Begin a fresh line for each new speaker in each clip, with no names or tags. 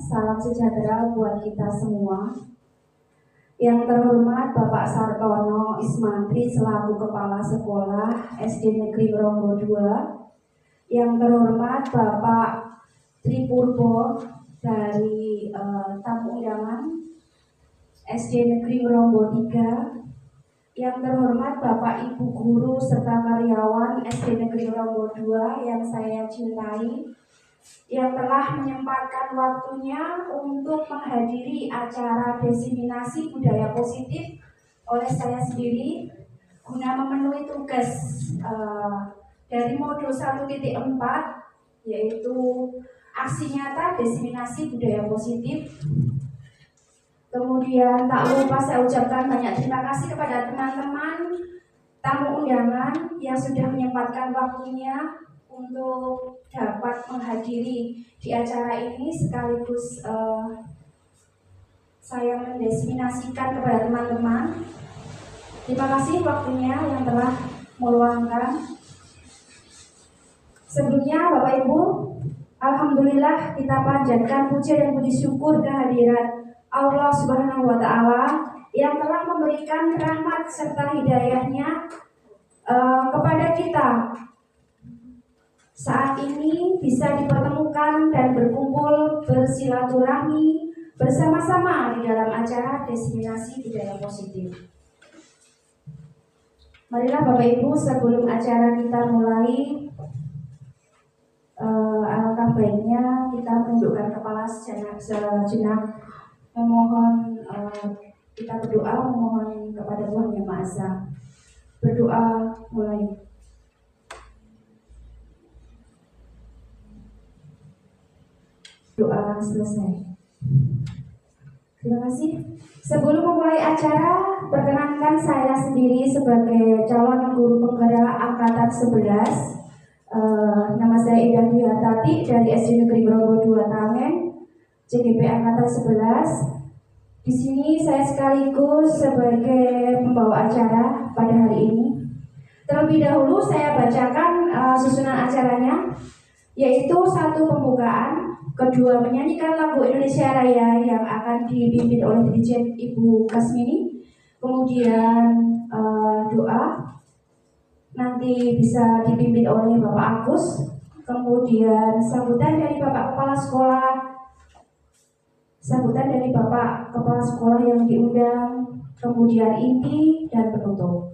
salam sejahtera buat kita semua. Yang terhormat Bapak Sartono Ismantri selaku Kepala Sekolah SD Negeri Ronggo II. Yang terhormat Bapak Tripurbo dari tamu undangan SD Negeri Ronggo III. Yang terhormat Bapak Ibu Guru serta karyawan SD Negeri Ronggo II yang saya cintai, yang telah menyempatkan waktunya untuk menghadiri acara diseminasi budaya positif oleh saya sendiri guna memenuhi tugas dari modul 1.4, yaitu aksi nyata diseminasi budaya positif. Kemudian tak lupa saya ucapkan banyak terima kasih kepada teman-teman tamu undangan yang sudah menyempatkan waktunya untuk dapat menghadiri di acara ini, sekaligus saya mendiseminasikan kepada teman-teman. Terima kasih waktunya yang telah meluangkan. Sebelumnya Bapak Ibu, alhamdulillah kita panjatkan puja dan puji syukur kehadirat Allah Subhanahu wa Ta'ala yang telah memberikan rahmat serta hidayahnya kepada kita. Saat ini bisa dipertemukan dan berkumpul bersilaturahmi bersama-sama di dalam acara diseminasi budaya positif. Marilah Bapak Ibu, sebelum acara kita mulai, alangkah baiknya kita menundukkan kepala sejenak, memohon kita berdoa memohon kepada Tuhan Yang Maha Esa. Berdoa mulai. Doa selesai. Terima kasih. Sebelum memulai acara, perkenankan saya sendiri sebagai calon guru penggerak angkatan 11. Nama saya Indah Dwi Hartati dari SD Negeri Ronggo II Tamen, CGP angkatan 11. Di sini saya sekaligus sebagai pembawa acara pada hari ini. Terlebih dahulu saya bacakan susunan acaranya, yaitu 1 pembukaan, kedua menyanyikan lagu Indonesia Raya yang akan dipimpin oleh DJ Ibu Kasmini, kemudian doa nanti bisa dipimpin oleh Bapak Agus, kemudian sambutan dari Bapak Kepala Sekolah, sambutan dari Bapak Kepala Sekolah yang diundang, kemudian inti dan penutup.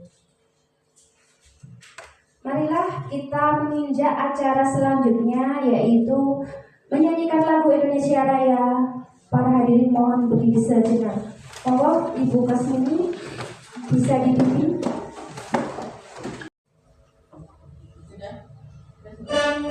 Marilah kita menginjak acara selanjutnya, yaitu menyanyikan lagu Indonesia Raya. Para hadirin mohon berdiri sejenak. Monggo Ibu Kasmini bisa dipimpin.
Indonesia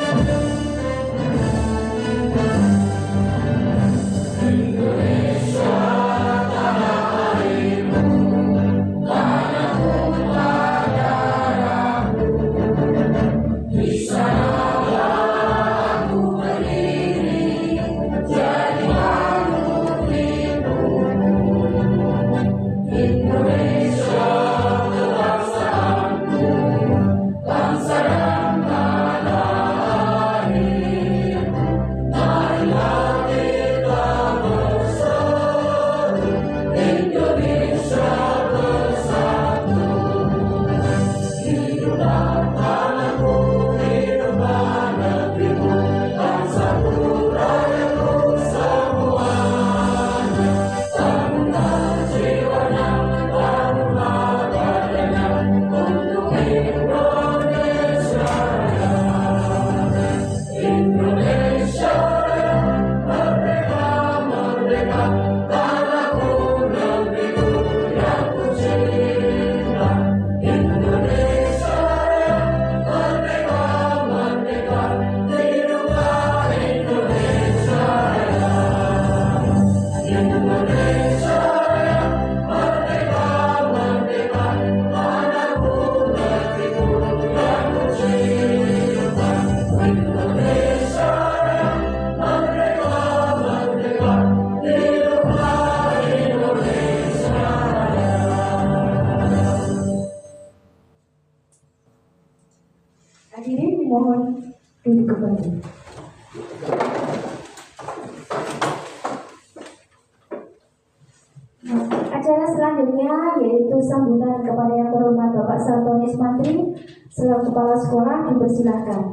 selanjutnya yaitu sambutan kepada yang terhormat Bapak Sartonis Mantri selaku Kepala Sekolah, dipersilakan.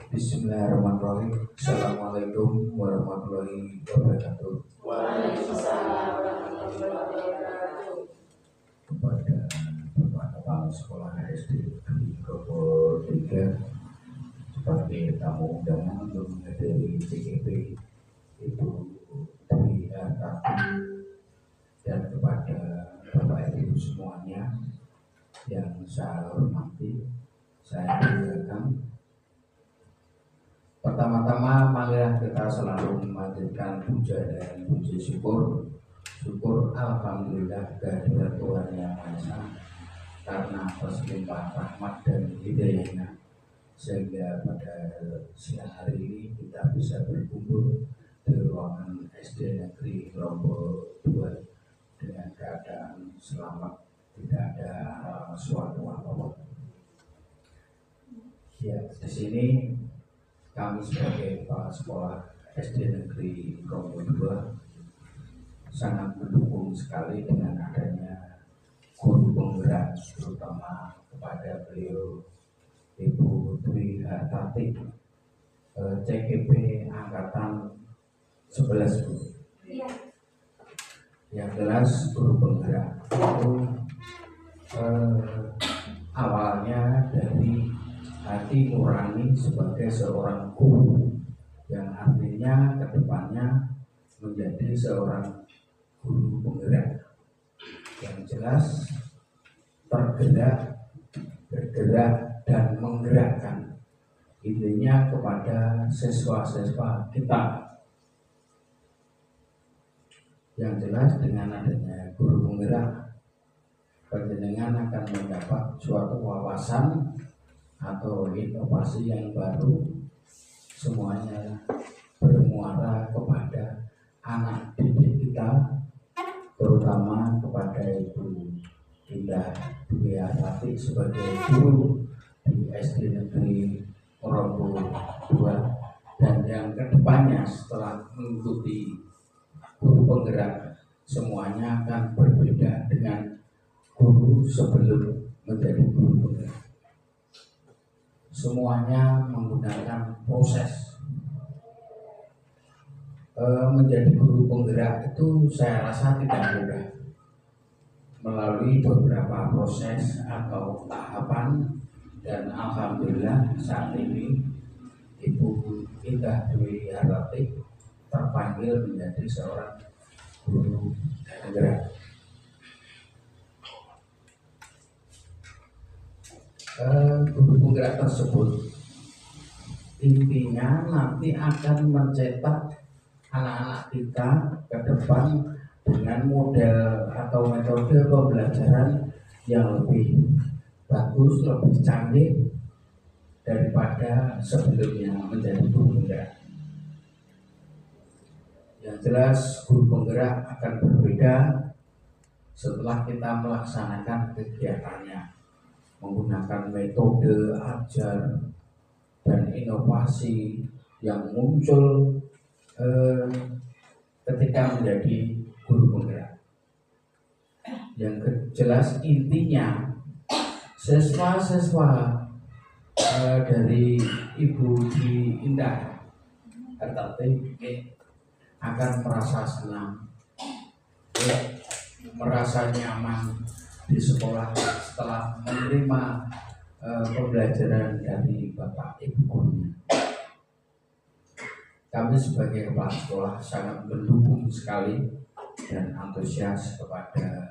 Bismillahirrahmanirrahim. Assalamualaikum warahmatullahi wabarakatuh.
Waalaikumsalam warahmatullahi wabarakatuh.
Kepada Bapak Kepala Sekolah SD Grogol 3 sebagai tamu undangan untuk menghadiri CGP Ibu Dwi Hartati, dan kepada Bapak Ibu semuanya yang saya hormati, saya banggakan. Pertama-tama, marilah kita selalu memanjatkan puja dan puji syukur alhamdulillah kehadirat Tuhan Yang Maha Esa, karena atas limpahan rahmat dan hidayahnya sehingga pada siang hari ini kita bisa berkumpul di ruangan SD Negeri Rombol 2 dengan keadaan selamat, tidak ada suatu apa-apa. Ya, di sini kami sebagai kepala sekolah SD Negeri Rombol 2 sangat mendukung sekali dengan adanya guru penggerak, terutama kepada beliau Ibu Dwi Hartati, CGP Angkatan 11 Bu.
Iya.
Yang jelas guru penggerak itu awalnya dari hati nurani sebagai seorang guru, yang artinya kedepannya menjadi seorang guru penggerak yang jelas tergerak, bergerak dan menggerakkan, intinya kepada siswa-siswa kita. Yang jelas dengan adanya guru penggerak, panjenengan akan mendapat suatu wawasan atau inovasi yang baru, semuanya bermuara kepada anak didik kita, terutama kepada Ibu Indah Dwi Hartati sebagai guru di SD Negeri Rombol 2, dan yang kedepannya setelah mengikuti guru penggerak semuanya akan berbeda dengan guru sebelum menjadi guru penggerak. Semuanya menggunakan proses. Menjadi guru penggerak itu saya rasa tidak mudah, melalui beberapa proses atau tahapan, dan alhamdulillah saat ini Ibu Indah Dwi Hartati terpanggil menjadi seorang guru penggerak. Guru penggerak tersebut intinya nanti akan mencetak anak-anak kita ke depan dengan model atau metode pembelajaran yang lebih bagus, lebih canggih daripada sebelumnya menjadi guru penggerak. Yang jelas guru penggerak akan berbeda setelah kita melaksanakan kegiatannya, menggunakan metode ajar dan inovasi yang muncul ketika menjadi guru penggerak. Yang jelas intinya siswa-siswa dari Ibu Dwi Indah Hartati akan merasa senang, merasa nyaman di sekolah setelah menerima pembelajaran dari Bapak Ibu gurunya. Kami sebagai kepala sekolah sangat mendukung sekali dan antusias kepada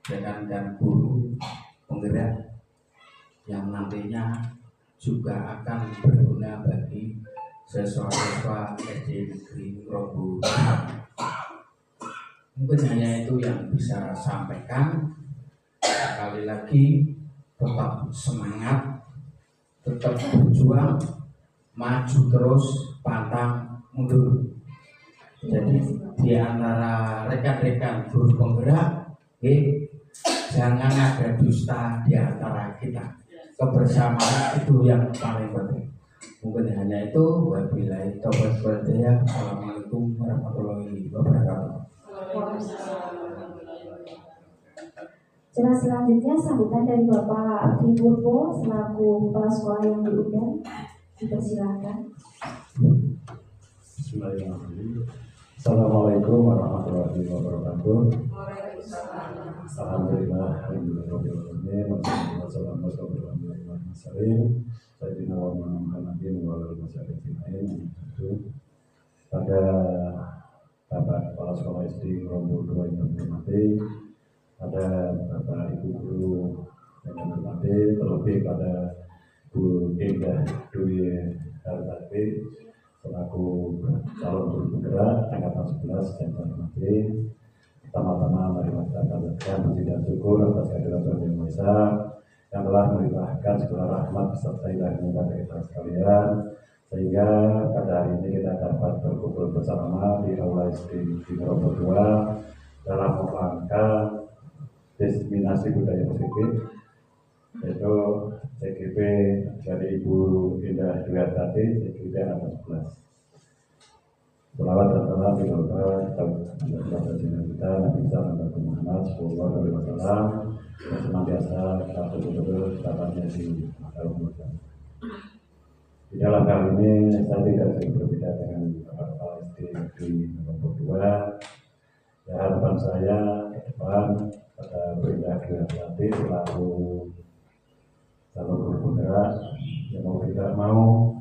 rekan-rekan guru penggerak yang nantinya juga akan berguna bagi siswa-siswa SD Negeri Rombol. Mungkin hanya itu yang bisa saya sampaikan. Sekali lagi, tetap semangat, tetap berjuang, maju terus, pantang mundur. Jadi di antara rekan-rekan guru penggerak, jangan ada dusta di antara kita. Kebersamaan itu yang paling penting. Mungkin hanya itu. Wabillahi taufiq wal hidayah. Assalamualaikum warahmatullahi wabarakatuh.
Acara selanjutnya sambutan dari Bapak Abdi Purbo selaku kepala sekolah yang diundang. Dipersilakan.
Bismillahirrahmanirrahim. Assalamualaikum warahmatullahi wabarakatuh. Alhamdulillah, alhamdulillahirobbilalamin. Wassalamualaikum warahmatullahi wabarakatuh. Sayyidina wa Muhammadin wa ala alihi pada Bapak Kepala Sekolah SD Rombol 2 yang hormati, pada Bapak Ibu Guru yang hormati, terlebih pada Bu Indah Dwi Hartati selaku calon guru penggerak angkatan 11 yang saya hormati. Pertama-tama mari kita panjatkan puji dan syukur atas kehadiran Tuhan Yang Maha Esa yang telah melimpahkan segala rahmat beserta hidayah kepada kita sekalian, sehingga pada hari ini kita dapat berkumpul bersama di aula SD di Rombol 2 dalam rangka diseminasi budaya positif, yaitu CGP dari Ibu Indah Dwi Hartati, CGP angkatan 11. Selawat dan salam kita kita Nabi Muhammad Sallallahu Alaihi Wasallam yang senantiasa kita betul-betul dapatnya di masyarakat. Di dalam hal ini saya tidak sedikit berbeda dengan Bapak SD di nomor 2. Ya, harapan saya ke depan pada Indah Dwi Hartati selaku calon guru penggerak yang mau tidak mau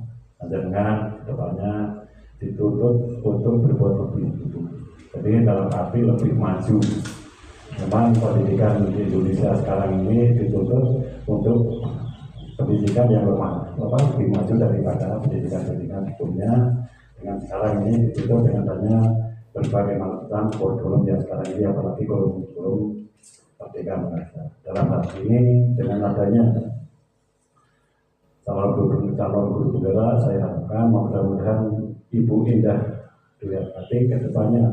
dengan kedepannya dituntut untuk berbuat lebih, jadi dalam arti lebih maju. Memang pendidikan di Indonesia sekarang ini dituntut untuk pendidikan yang lebih maju daripada pendidikan sebelumnya. Dengan sekarang ini dituntut dengan adanya berbagai macam kurikulum yang sekarang ini, apalagi kurikulum Merdeka Belajar. Dalam hal ini dengan adanya calon guru penggerak, saya harapkan mudah-mudahan Ibu Indah Dwi Hartati ke depannya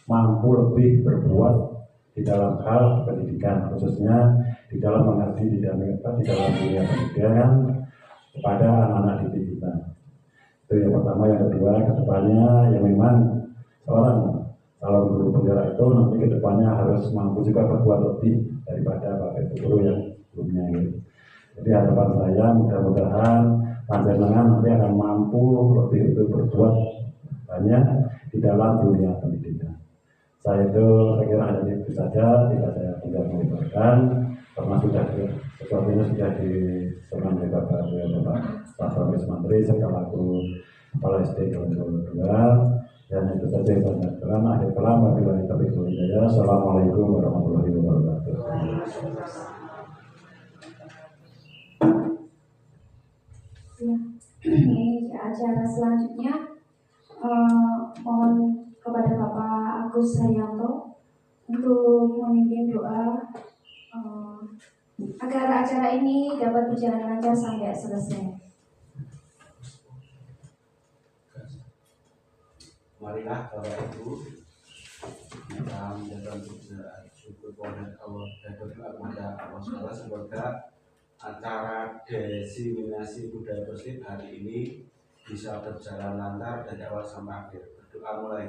mampu lebih berbuat di dalam hal pendidikan, khususnya di dalam mengerti di dalam dunia pendidikan kepada anak-anak didik kita. Itu yang pertama. Yang kedua, ke depannya yang memang seorang calon guru penggerak itu nanti ke depannya harus mampu juga berbuat lebih daripada Bapak Ibu guru yang sebelumnya ini. Jadi harapan saya mudah-mudahan panjenengan nanti akan mampu lebih itu berbuat banyak di dalam dunia pendidikan. Saya kira hanya itu saja, tidak saya tidak melebarkan karena sesuatunya sudah diserahkan oleh Bapak Staf Menteri sekaligus Kepala SD Rombol 2. Dan itu saja yang saya katakan. Akhir kalam, wabillahi taufiq wal hidayah. Assalamualaikum warahmatullahi wabarakatuh.
Ya, ini acara selanjutnya mohon kepada Bapak Agus Haryanto untuk memimpin doa agar acara ini dapat berjalan lancar sampai selesai.
Marilah Bapak Ibu kita menjadikan syukur kepada Allah dan berdoa kepada Allah SWT semoga acara diseminasi budaya positif hari ini bisa berjalan lancar dari awal sampai akhir. Berdoa mulai.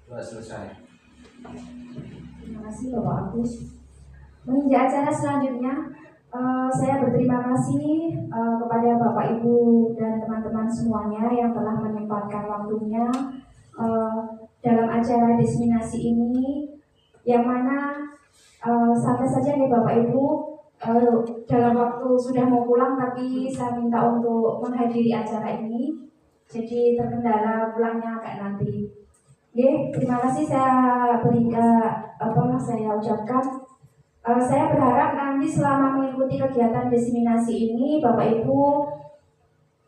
Doa selesai.
Terima kasih Bapak Agus. Menginjak acara selanjutnya, saya berterima kasih kepada Bapak Ibu dan teman-teman semuanya yang telah menyempatkan waktunya dalam acara diseminasi ini, yang mana sampai saja nih Bapak Ibu dalam waktu sudah mau pulang, tapi saya minta untuk menghadiri acara ini, jadi terkendala pulangnya agak nanti. Oke, terima kasih saya ucapkan. Saya berharap nanti selama mengikuti kegiatan diseminasi ini, Bapak Ibu,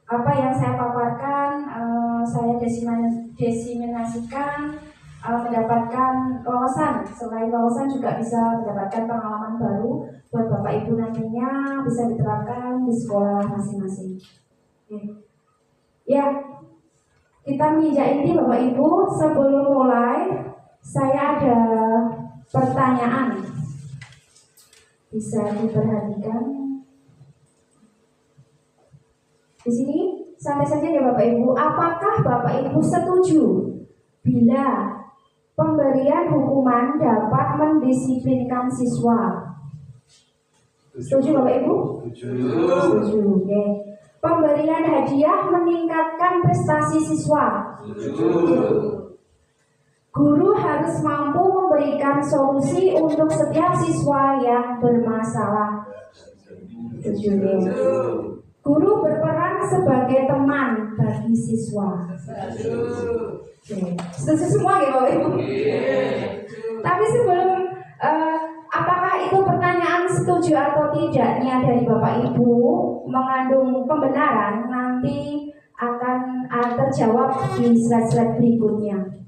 apa yang saya paparkan, saya diseminasikan, mendapatkan wawasan. Selain wawasan juga bisa mendapatkan pengalaman baru buat Bapak Ibu nantinya bisa diterapkan di sekolah masing-masing. Oke. Ya, kita menginjak inti Bapak Ibu. Sebelum mulai, saya ada pertanyaan. Bisa diperhatikan. Di sini santai saja ya Bapak Ibu. Apakah Bapak Ibu setuju bila pemberian hukuman dapat mendisiplinkan siswa? Setuju Bapak Ibu? Setuju. Oke. Pemberian hadiah meningkatkan prestasi siswa. Guru harus mampu memberikan solusi untuk setiap siswa yang bermasalah. Setuju. Guru berperan sebagai teman bagi siswa. Setuju semua ya Bapak Ibu? Tapi sebelum apakah itu pertanyaan setuju atau tidaknya dari Bapak Ibu mengandung pembenaran, nanti akan terjawab di slide-slide berikutnya.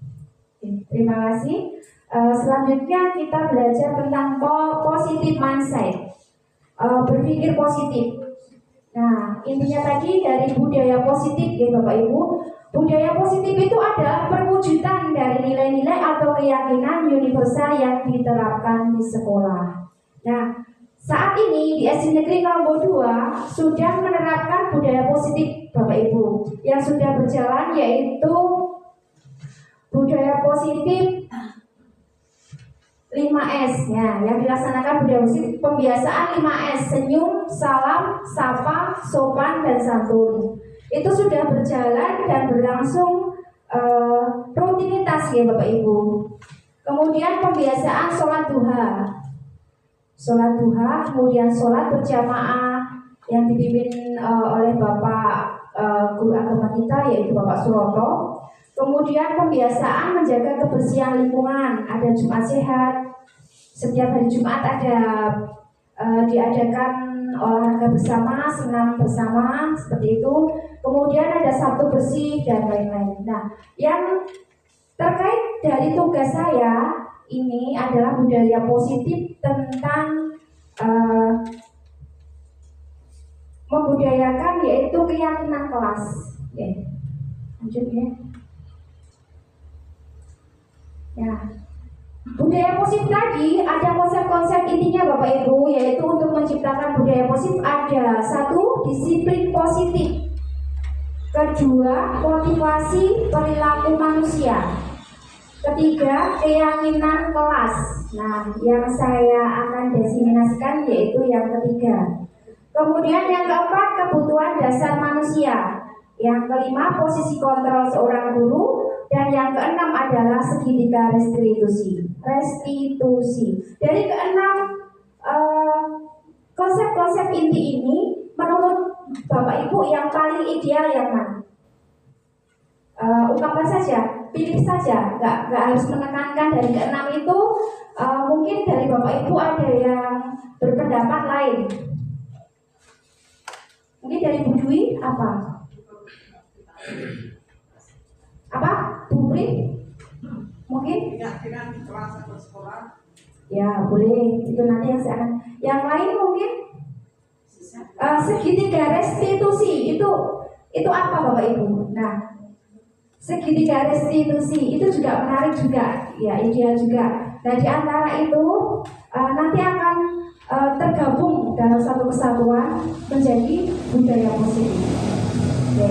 Terima kasih. Selanjutnya kita belajar tentang positive mindset, berpikir positif. Nah, intinya tadi dari budaya positif ya Bapak Ibu. Budaya positif itu adalah perwujudan dari nilai-nilai atau keyakinan universal yang diterapkan di sekolah. Nah, saat ini di SD Negeri Kalombo 2 sudah menerapkan budaya positif Bapak Ibu. Yang sudah berjalan yaitu budaya positif 5S ya, yang dilaksanakan budaya positif pembiasaan 5S, senyum, salam, sapa, sopan, dan santun. Itu sudah berjalan dan berlangsung rutinitas ya Bapak Ibu. Kemudian pembiasaan sholat duha, kemudian sholat berjamaah yang dipimpin oleh Bapak guru agama kita yaitu Bapak Suroto. Kemudian pembiasaan menjaga kebersihan lingkungan, ada Jumat Sehat. Setiap hari Jumat ada diadakan olahraga bersama, senam bersama, seperti itu. Kemudian ada Sabtu bersih dan lain-lain. Nah, yang terkait dari tugas saya ini adalah budaya positif tentang membudayakan yaitu keyakinan kelas. Oke, lanjut ya. Ya, budaya positif tadi ada konsep-konsep intinya Bapak Ibu, yaitu untuk menciptakan budaya positif ada 1. Disiplin positif, 2. Motivasi perilaku manusia, 3. Keyakinan kelas. Nah, yang saya akan diseminasikan yaitu yang ketiga. Kemudian yang keempat, kebutuhan dasar manusia. Yang kelima, posisi kontrol seorang guru. Dan yang keenam adalah segitiga restitusi. Dari keenam konsep-konsep inti ini, menurut Bapak Ibu yang paling ideal yang mana? Ungkapkan saja, pilih saja, nggak harus menekankan dari keenam itu. Mungkin dari Bapak Ibu ada yang berpendapat lain. Mungkin dari Bu Dwi apa? Bu Pri? Mungkin?
Keyakinan kelas atau sekolah.
Ya boleh, itu nanti yang saya akan. Yang lain mungkin? Segitiga restitusi itu apa Bapak Ibu? Nah, segitiga restitusi itu juga menarik juga, ya ideal juga. Nah di antara itu nanti akan tergabung dalam satu kesatuan menjadi budaya positif. Oke,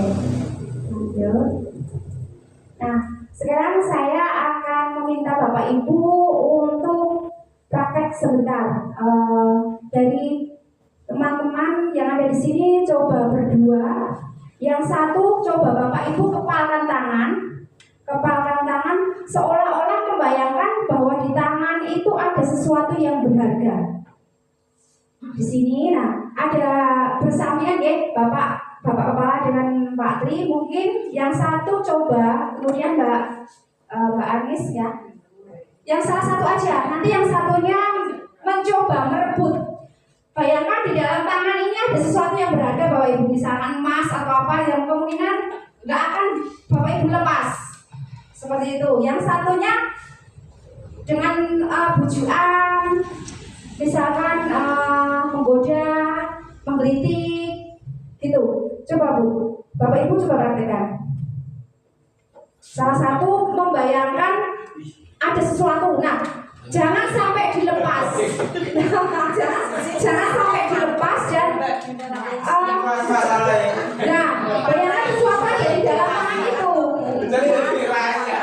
lanjut. Nah, sekarang saya akan meminta Bapak Ibu untuk praktek sebentar. Dari teman-teman yang ada di sini coba berdua. Yang satu coba Bapak Ibu kepalkan tangan seolah-olah membayangkan bahwa di tangan itu ada sesuatu yang berharga. Di sini, nah ada bersamaan ya Bapak kepala dengan Pak Tri mungkin. Yang satu coba, kemudian Mbak Anis ya. Yang salah satu aja, nanti yang satunya mencoba merebut. Bayangkan di dalam tangan ini ada sesuatu yang berharga Bapak Ibu, misalkan emas atau apa yang kemungkinan nggak akan Bapak Ibu lepas. Seperti itu. Yang satunya dengan bujuan, misalkan menggoda, menggelitik, gitu. Coba Bu, Bapak Ibu coba praktekkan. Salah satu membayangkan ada sesuatu. Nah, jangan sampai dilepas. Jangan jangan sampai dilepas dan
Masalahnya.
nah, bayangkan sesuatu aja di dalam tangan itu.
Jadi viralnya.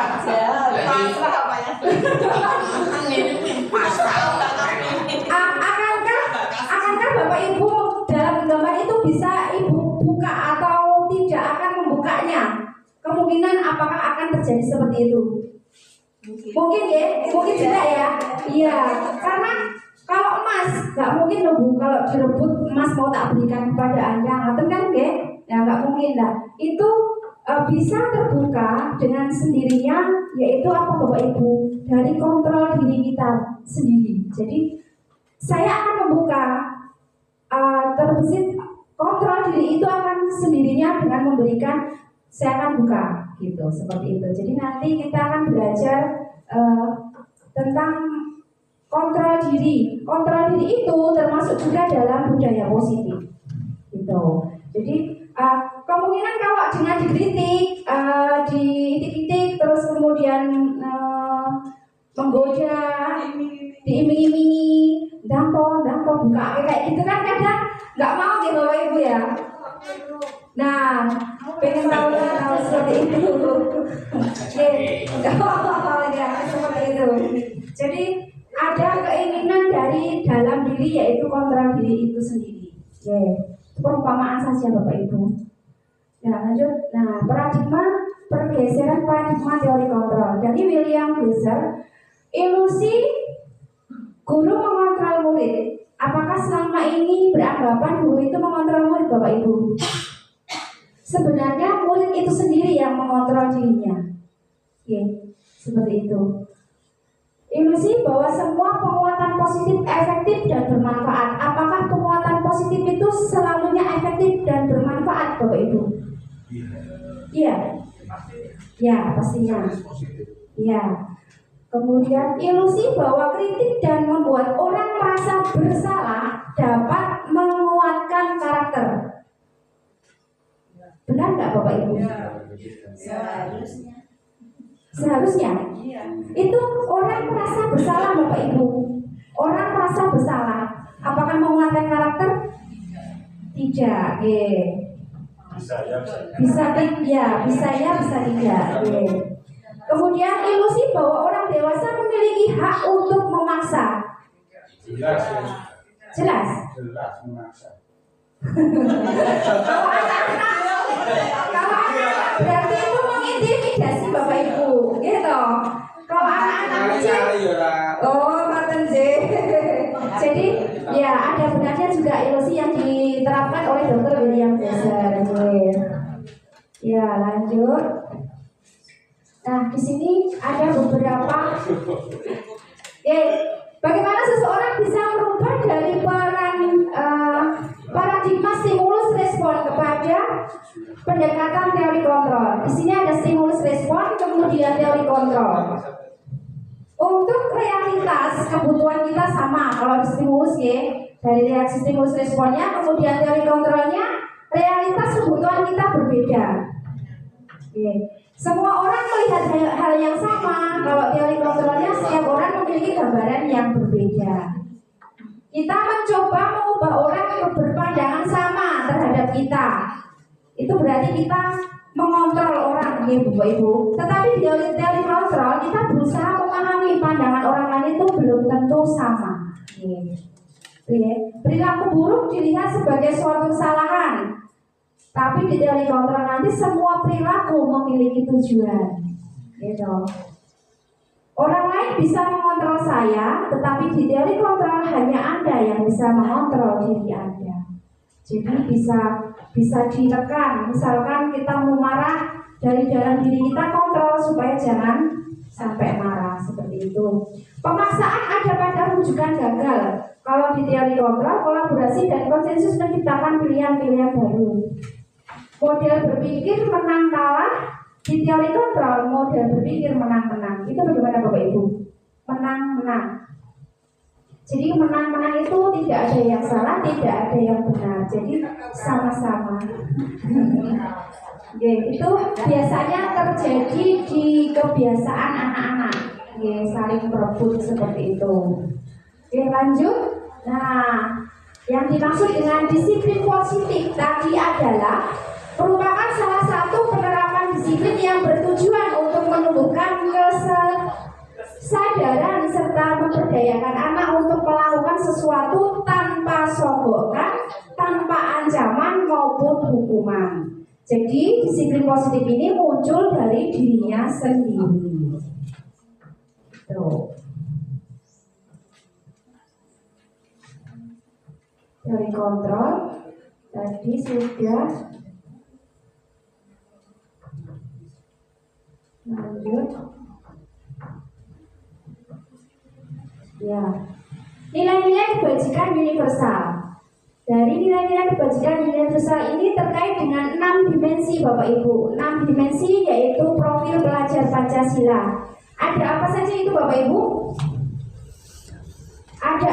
Pasrah apa ya?
Akankah Bapak Ibu dalam gambar itu bisa Ibu buka atau tidak akan membukanya? Kemungkinan apakah akan terjadi seperti itu? Mungkin ya, mungkin tidak ya. Iya, karena kalau emas nggak mungkin loh Bu, kalau direbut emas mau tak berikan kepada Anda, ngaten kan ya nggak mungkin lah. Itu bisa terbuka dengan sendirinya, yaitu apa Bapak Ibu, dari kontrol diri kita sendiri. Jadi saya akan membuka terbesit kontrol diri itu akan sendirinya dengan memberikan saya akan buka gitu seperti itu. Jadi nanti kita akan belajar tentang kontrol diri. Kontrol diri itu termasuk juga dalam budaya positif gitu. Jadi kemungkinan kalau dengan dikritik, diitik-itik terus kemudian menggoda, diiming-imingi, dampo buka kayak gitu kan kadang nggak mau gitu Bapak Ibu ya. Nah, pengen tahu seperti itu. Ya, seperti itu. Jadi ada keinginan dari dalam diri yaitu kontrol diri itu sendiri. Perumpamaan saja Bapak Ibu. Nah, lanjut. Nah, pergeseran paradigma teori kontrol. Dari William Glasser, ilusi guru mengontrol murid. Apakah selama ini beranggapan guru itu mengontrol murid Bapak Ibu? Sebenarnya murid itu sendiri yang mengontrol dirinya. Seperti itu. Ilusi bahwa semua penguatan positif efektif dan bermanfaat. Apakah penguatan positif itu selalunya efektif dan bermanfaat Bapak Ibu? Iya. Ya, pastinya. Ya. Kemudian ilusi bahwa kritik dan membuat orang merasa bersalah dapat menguatkan karakter. Benar nggak Bapak Ibu? Seharusnya. Itu orang merasa bersalah Bapak Ibu. Orang merasa bersalah. Apakah menguatkan karakter? Tidak. Bisa tidak. Kemudian ilusi bahwa orang dewasa memiliki hak untuk memaksa. Jelas
memaksa.
Kalau anak berarti itu mengintimidasi Bapak Ibu, gitu. Kalau anak-anak kecil, Martin J. Jadi ya ada benarnya juga ilusi yang diterapkan oleh Dr. William Glasser. Ya lanjut. Nah di sini ada beberapa. Bagaimana seseorang bisa merubah dari paradigma stimulus respon kepada pendekatan teori kontrol. Di sini ada stimulus respon, kemudian teori kontrol. Untuk realitas kebutuhan kita sama. Kalau di stimulus dari reaksi stimulus responnya, kemudian teori kontrolnya, realitas kebutuhan kita berbeda. Semua orang melihat hal yang sama. Kalau teori kontrolnya, setiap orang memiliki gambaran yang berbeda. Kita mencoba mengubah orang berpandangan sama terhadap kita. Itu berarti kita mengontrol orang, Bapak Ibu. Tetapi di teori kontrol kita berusaha memahami pandangan orang lain itu belum tentu sama. Perilaku buruk dilihat sebagai suatu kesalahan. Tapi di teori kontrol nanti semua perilaku memiliki tujuan. Orang lain bisa mengontrol saya, tetapi di teori kontrol hanya Anda yang bisa mengontrol diri Anda. Jadi bisa ditekan. Misalkan kita mau marah, dari dalam diri kita kontrol supaya jangan sampai marah seperti itu. Pemaksaan ada pada rujukan gagal. Kalau di teori kontrol, kolaborasi dan konsensus menciptakan pilihan-pilihan baru. Model berpikir menang kalah. Di teori kontrol, model berpikir menang-menang. Itu bagaimana Bapak Ibu? Menang-menang. Jadi menang-menang itu tidak ada yang salah, tidak ada yang benar. Jadi sama-sama. Itu biasanya terjadi di kebiasaan anak-anak. Saling berebut seperti itu. Lanjut. Nah, Yang dimaksud dengan disiplin positif tadi adalah merupakan salah satu penerapan disiplin yang bertujuan untuk menumbuhkan kesadaran serta memberdayakan anak untuk melakukan sesuatu tanpa sogokan, tanpa ancaman maupun hukuman. Jadi disiplin positif ini muncul dari dirinya sendiri. Tuh. Dari kontrol tadi sudah. Lanjut. Ya. Nilai-nilai kebajikan universal. Dari nilai-nilai kebajikan universal ini terkait dengan 6 dimensi Bapak Ibu. 6 dimensi yaitu profil pelajar Pancasila. Ada apa saja itu Bapak Ibu? Ada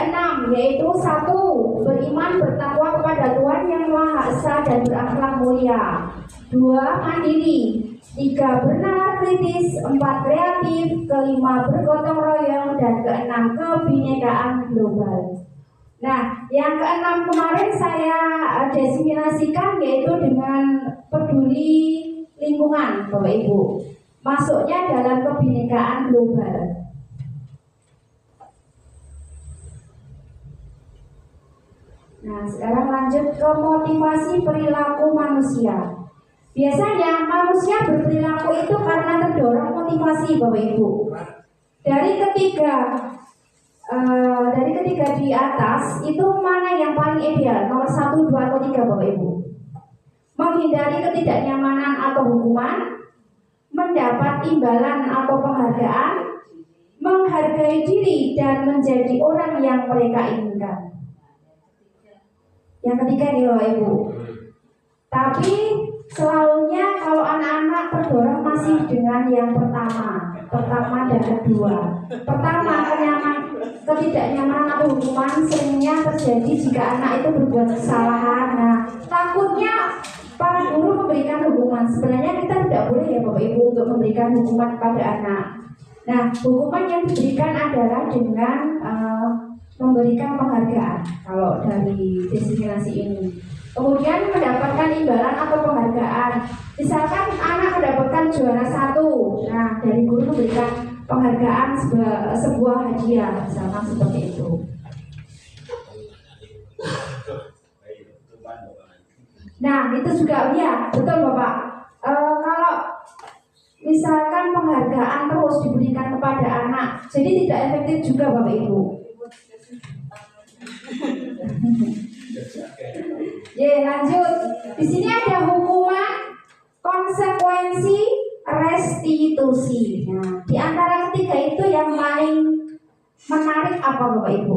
6, yaitu 1. Beriman bertakwa kepada Tuhan Yang Maha Esa dan berakhlak mulia. 2. Mandiri. 3. Bernalar kritis. 4. Kreatif. 5. Bergotong royong. Dan 6. Kebinekaan global. Nah, yang ke-6 kemarin saya desiminasikan yaitu dengan peduli lingkungan Bapak Ibu. Masuknya dalam kebinekaan global. Nah, sekarang lanjut ke motivasi perilaku manusia. Biasanya manusia berperilaku itu karena terdorong motivasi Bapak Ibu. Dari ketiga di atas itu mana yang paling ideal? Nomor 1, 2, atau 3 Bapak Ibu? Menghindari ketidaknyamanan atau hukuman, mendapat imbalan atau penghargaan, menghargai diri dan menjadi orang yang mereka inginkan. Yang ketiga nih Bapak Ibu. Tapi selalunya kalau anak-anak terdorong masih dengan yang pertama dan kedua. Pertama, ketidaknyamanan atau hukuman seringnya terjadi jika anak itu berbuat kesalahan. Nah, takutnya para guru memberikan hukuman. Sebenarnya kita tidak boleh ya Bapak Ibu untuk memberikan hukuman kepada anak. Nah, hukuman yang diberikan adalah dengan memberikan penghargaan kalau dari desiminasi ini. Kemudian mendapatkan imbalan atau penghargaan. Misalkan anak mendapatkan juara 1, nah dari guru memberikan penghargaan sebuah hadiah, misalkan seperti itu. Nah itu juga ya betul Bapak. Kalau misalkan penghargaan terus diberikan kepada anak, jadi tidak efektif juga Bapak Ibu. Ya, lanjut. Di sini ada hukuman, konsekuensi, restitusi. Nah, di antara ketiga itu yang paling menarik apa Bapak Ibu?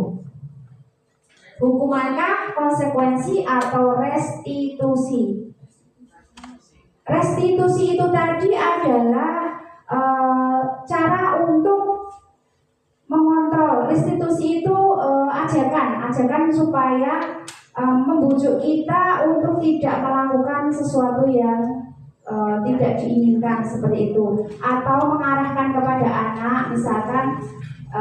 Hukumankah, konsekuensi, atau restitusi? Restitusi itu tadi adalah cara untuk mengontrol. Restitusi itu ajakan supaya membujuk kita untuk tidak melakukan sesuatu yang tidak diinginkan seperti itu, atau mengarahkan kepada anak, misalkan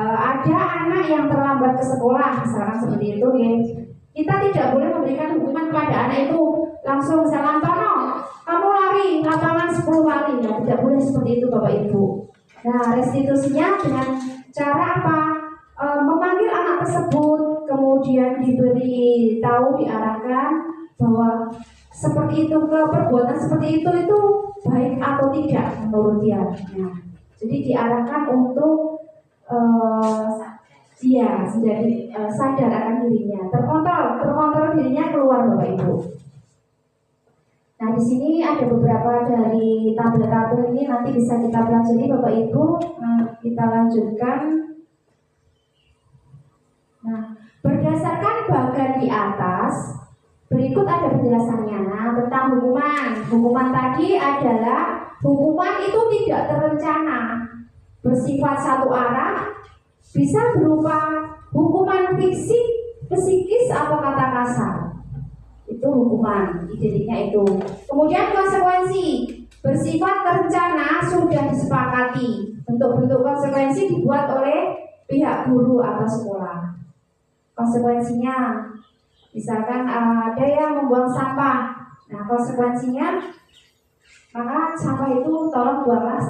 ada anak yang terlambat ke sekolah, misalkan seperti itu ya. Kita tidak boleh memberikan hukuman kepada anak itu langsung, misalkan Tono, kamu lari lapangan 10 kali, ya tidak boleh seperti itu Bapak Ibu. Nah, restitusinya dengan cara apa? Memanggil anak tersebut, kemudian diberi tahu, diarahkan bahwa seperti itu, perbuatan seperti itu baik atau tidak menurut dia. Nah, jadi diarahkan untuk dia menjadi sadar akan dirinya, terkontrol dirinya keluar Bapak Ibu. Nah di sini ada beberapa dari tabel-tabel ini nanti bisa kita pelajari Bapak Ibu. Nah, kita lanjutkan. Nah, berdasarkan bagan di atas, berikut ada penjelasannya. Nah, tentang hukuman. Hukuman tadi adalah hukuman itu tidak terencana, bersifat satu arah, bisa berupa hukuman fisik, psikis, atau kata kasar. Itu hukuman, identiknya itu. Kemudian konsekuensi, bersifat terencana, sudah disepakati. Bentuk-bentuk konsekuensi dibuat oleh pihak guru atau sekolah. Konsekuensinya Misalkan ada yang membuang sampah, nah konsekuensinya maka sampah itu tolong buanglah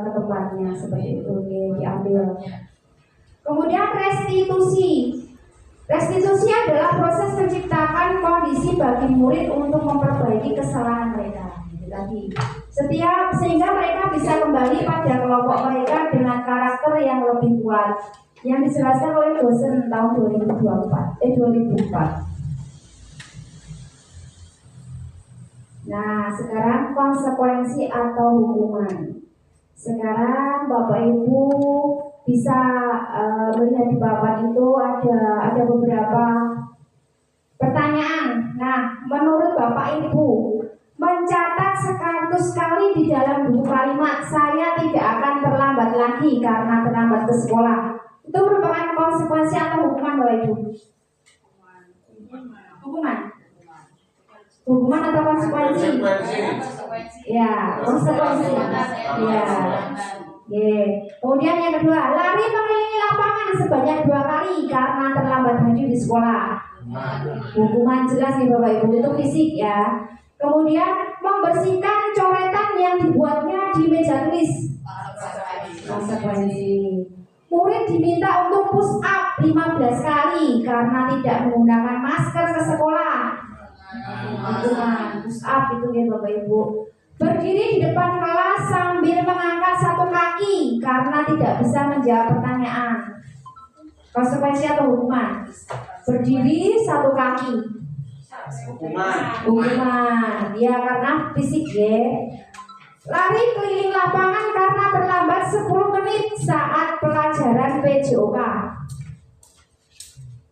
ke tempatnya seperti itu, diambil. Kemudian restitusi. Restitusi adalah proses menciptakan kondisi bagi murid untuk memperbaiki kesalahan mereka. Tadi sehingga mereka bisa kembali pada kelompok mereka dengan karakter yang lebih kuat, yang dijelaskan oleh dosen tahun 2004. Nah, sekarang konsekuensi atau hukuman. Sekarang Bapak Ibu bisa melihat di papan itu ada beberapa pertanyaan. Nah, menurut Bapak Ibu, mencatat 100 kali di dalam buku kalimat "saya tidak akan terlambat lagi karena terlambat ke sekolah" itu merupakan konsekuensi atau hukuman, Bapak Ibu? Hukuman atau konsekuensi? Ya, konsekuensi. Ya. Kemudian yang kedua, lari mengelilingi lapangan sebanyak 2 kali karena terlambat maju di sekolah. Hukuman jelas nih Bapak Ibu, itu fisik ya. Kemudian membersihkan coretan yang dibuatnya di meja tulis. Konsekuensi. Murid diminta untuk push up 15 kali karena tidak menggunakan masker ke sekolah. Hukuman push up itu ya Bapak Ibu. Berdiri di depan kelas sambil mengangkat 1 kaki karena tidak bisa menjawab pertanyaan. Konsekuensi atau hukuman? Berdiri 1 kaki. Hukuman. Ya karena fisik ya. Lari keliling lapangan karena terlambat 10 menit saat pelajaran PJOK.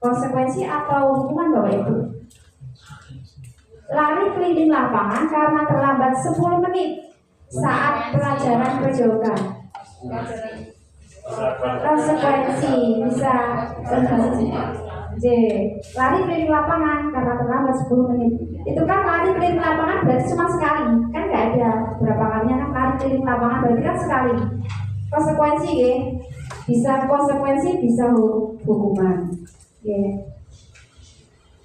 Konsekuensi atau hukuman Bapak Ibu? Lari keliling lapangan karena terlambat 10 menit saat pelajaran PJOK. Konsekuensi bisa J. Lari keliling lapangan karena terlambat 10 menit. Itu kan lari keliling lapangan berarti cuma sekali, kan nggak ada berapa kalinya kan lari keliling lapangan berarti kan sekali. Konsekuensi ya, bisa konsekuensi bisa hukuman. Ya.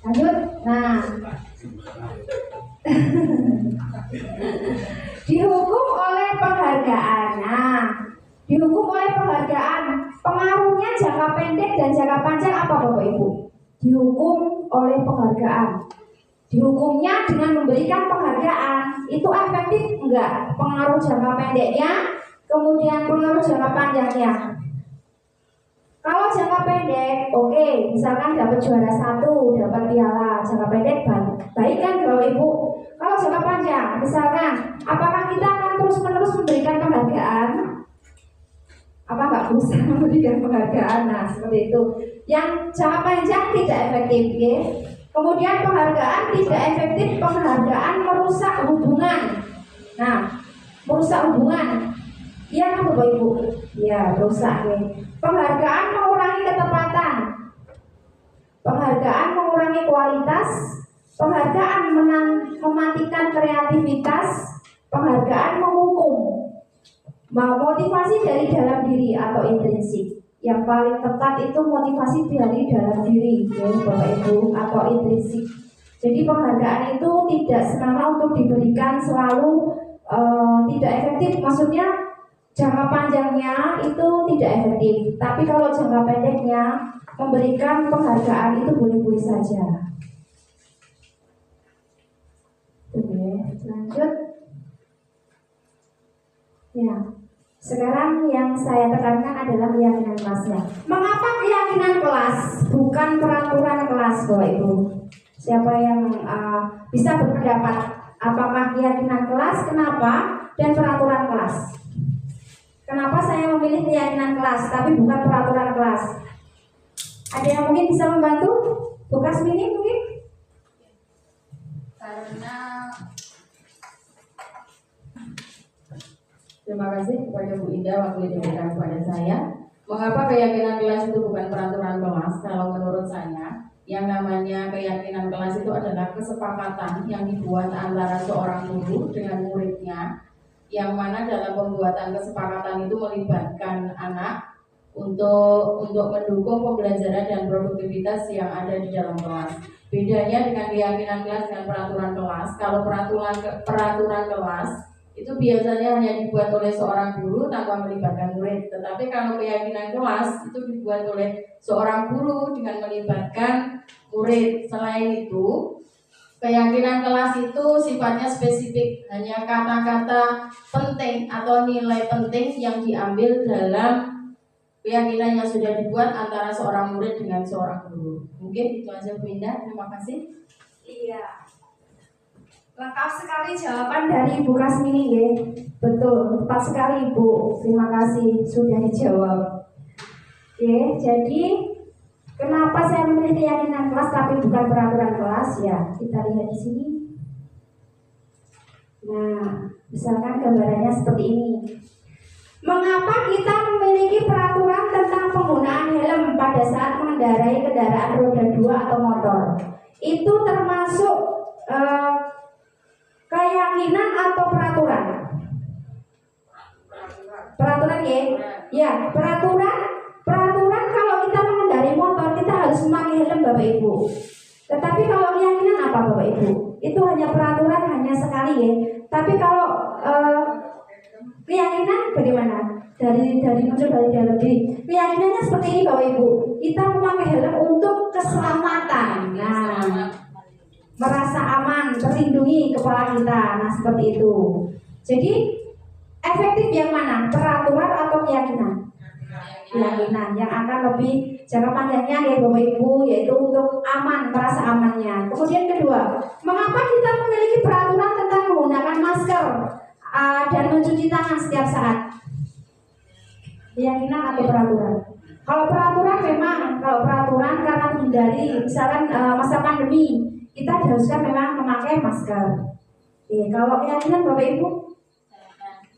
Lanjut. Nah, dihukum oleh penghargaan. Nah, dihukum oleh penghargaan. Pengaruhnya jangka pendek dan jangka panjang apa Bapak Ibu? Dihukum oleh penghargaan. Dihukumnya dengan memberikan penghargaan. Itu efektif enggak? Pengaruh jangka pendeknya, kemudian pengaruh jangka panjangnya. Kalau jangka pendek, oke, misalkan dapat juara 1, dapat piala, jangka pendek baik kan Bapak Ibu? Kalau jangka panjang, misalkan, apakah kita akan terus-menerus memberikan penghargaan? Apa nggak bisa memberikan penghargaan? Nah, seperti itu. Yang jangka panjang tidak efektif, ya. Kemudian penghargaan tidak efektif, penghargaan merusak hubungan. Nah, merusak hubungan. Iya kan Bapak Ibu? Ya, merusak ya. Penghargaan mengurangi ketepatan. Penghargaan mengurangi kualitas. Penghargaan mematikan kreativitas. Penghargaan menghukum. Motivasi dari dalam diri atau intrinsik. Yang paling tepat itu motivasi dari dalam diri, ya Bapak Ibu, atau intrinsik. Jadi penghargaan itu tidak semata untuk diberikan selalu tidak efektif. Maksudnya jangka panjangnya itu tidak efektif. Tapi kalau jangka pendeknya memberikan penghargaan itu boleh-boleh saja. Oke, lanjut. Ya. Sekarang yang saya tekankan adalah keyakinan kelasnya. Mengapa keyakinan kelas bukan peraturan kelas, Bapak Ibu? Siapa yang bisa berpendapat? Apakah keyakinan kelas? Kenapa? Dan peraturan kelas? Kenapa saya memilih keyakinan kelas tapi bukan peraturan kelas? Ada yang mungkin bisa membantu? Bu Kasmini mungkin?
Karena
Terima kasih kepada Bu Indah waktu diberikan kepada saya. Mengapa keyakinan kelas itu bukan peraturan kelas? Kalau menurut saya, yang namanya keyakinan kelas itu adalah kesepakatan yang dibuat antara seorang guru dengan muridnya, yang mana dalam pembuatan kesepakatan itu melibatkan anak, untuk mendukung pembelajaran dan produktivitas yang ada di dalam kelas. Bedanya dengan keyakinan kelas dengan peraturan kelas, kalau peraturan kelas itu biasanya hanya dibuat oleh seorang guru tanpa melibatkan murid. Tetapi kalau keyakinan kelas itu dibuat oleh seorang guru dengan melibatkan murid. Selain itu, keyakinan kelas itu sifatnya spesifik, hanya kata-kata penting atau nilai penting yang diambil dalam keyakinan yang sudah dibuat antara seorang murid dengan seorang guru. Mungkin itu aja Bu Indah, terima kasih.
Iya. Lengkap sekali jawaban dari Ibu Kasmini ya. Betul, tepat sekali Ibu. Terima kasih sudah dijawab. Oke, jadi kenapa saya memilih keyakinan kelas tapi bukan peraturan kelas ya? Kita lihat di sini. Nah, misalkan gambarannya seperti ini. Mengapa kita memiliki peraturan tentang penggunaan helm pada saat mengendarai kendaraan roda 2 atau motor? Itu termasuk keyakinan atau peraturan? Peraturan ya? Ya, peraturan kalau kita mengendarai motor kita harus memakai helm Bapak Ibu. Tetapi kalau keyakinan apa Bapak Ibu? Itu hanya peraturan, hanya sekali ya. Tapi kalau keyakinan bagaimana? Dari muncul dari dalam diri. Keyakinannya seperti ini Bapak Ibu. Kita memakai helm untuk keselamatan. Nah, merasa aman, terlindungi kepala kita. Nah, seperti itu. Jadi efektif yang mana? Peraturan atau keyakinan? Keyakinan yang akan lebih jangka panjangnya ya Bapak Ibu, yaitu untuk aman, merasa amannya. Kemudian kedua, mengapa kita memiliki peraturan tentang menggunakan masker dan mencuci tangan setiap saat? Keyakinan atau peraturan? Kalau peraturan memang, kalau peraturan karena menghindari misalkan masa pandemi, kita diharuskan memang memakai masker. Oke, kalau keyakinan Bapak Ibu?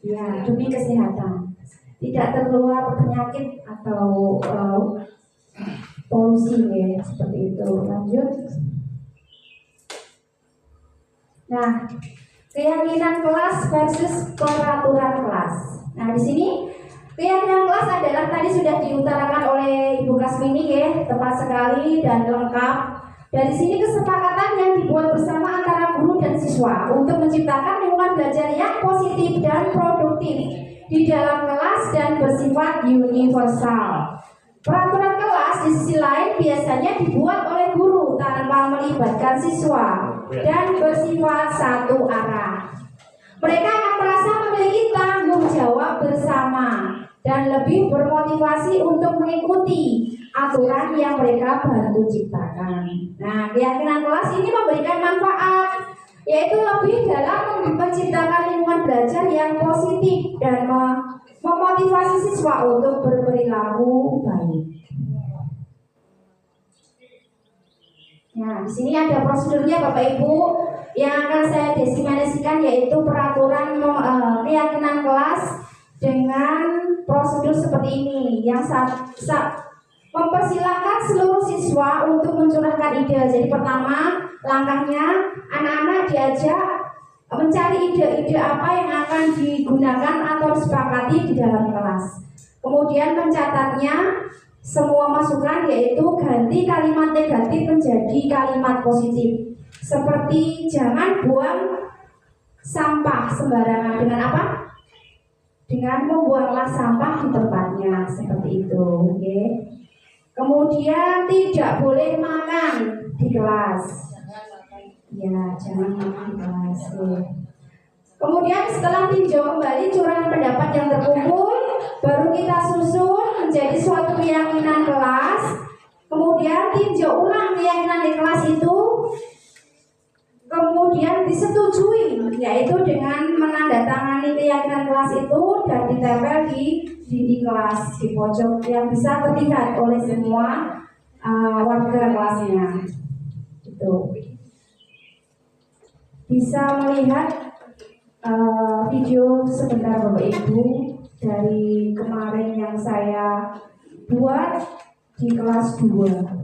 Ya, demi kesehatan. Tidak tertular penyakit atau polusi ya, seperti itu. Lanjut. Nah, keyakinan kelas versus peraturan kelas. Nah, di sini keyakinan kelas adalah tadi sudah diutarakan oleh Ibu Kasmini ya, tepat sekali dan lengkap. Dari sini kesepakatan yang dibuat bersama antara guru dan siswa untuk menciptakan lingkungan belajar yang positif dan produktif di dalam kelas dan bersifat universal. Peraturan kelas di sisi lain biasanya dibuat oleh guru tanpa melibatkan siswa dan bersifat satu arah. Mereka akan merasa memiliki tanggung jawab bersama dan lebih bermotivasi untuk mengikuti aturan yang mereka bantu ciptakan. Nah, keyakinan kelas ini memberikan manfaat, yaitu lebih dalam menciptakan lingkungan belajar yang positif dan memotivasi siswa untuk berperilaku baik. Nah, di sini ada prosedurnya Bapak Ibu yang akan saya desimasikan, yaitu peraturan keyakinan kelas dengan prosedur seperti ini yang mempersilahkan seluruh siswa untuk mencurahkan ide. Jadi pertama langkahnya anak-anak diajak mencari ide-ide apa yang akan digunakan atau disepakati di dalam kelas. Kemudian mencatatnya semua masukan, yaitu ganti kalimat negatif menjadi kalimat positif. Seperti jangan buang sampah sembarangan. Dengan apa? Dengan membuanglah sampah di tempatnya, seperti itu. Oke. Kemudian tidak boleh makan di kelas. Ya, jangan makan di kelas. Kemudian setelah tinjau kembali curahan pendapat yang terkumpul, baru kita susun menjadi suatu keyakinan kelas. Kemudian tinjau ulang keyakinan di kelas itu, kemudian disetujui, yaitu dengan menandatangani keyakinan kelas itu dan ditempel di dinding kelas di pojok yang bisa terlihat oleh semua warga kelasnya. Itu bisa melihat video sebentar Bapak Ibu dari kemarin yang saya buat di kelas 2.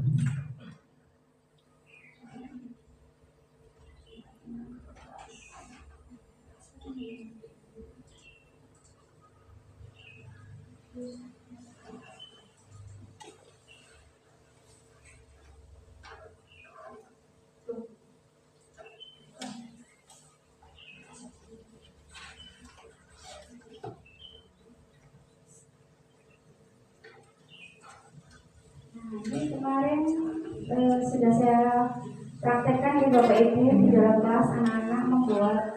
kemarin sudah saya praktekkan di Bapak Ibu di dalam kelas anak-anak membuat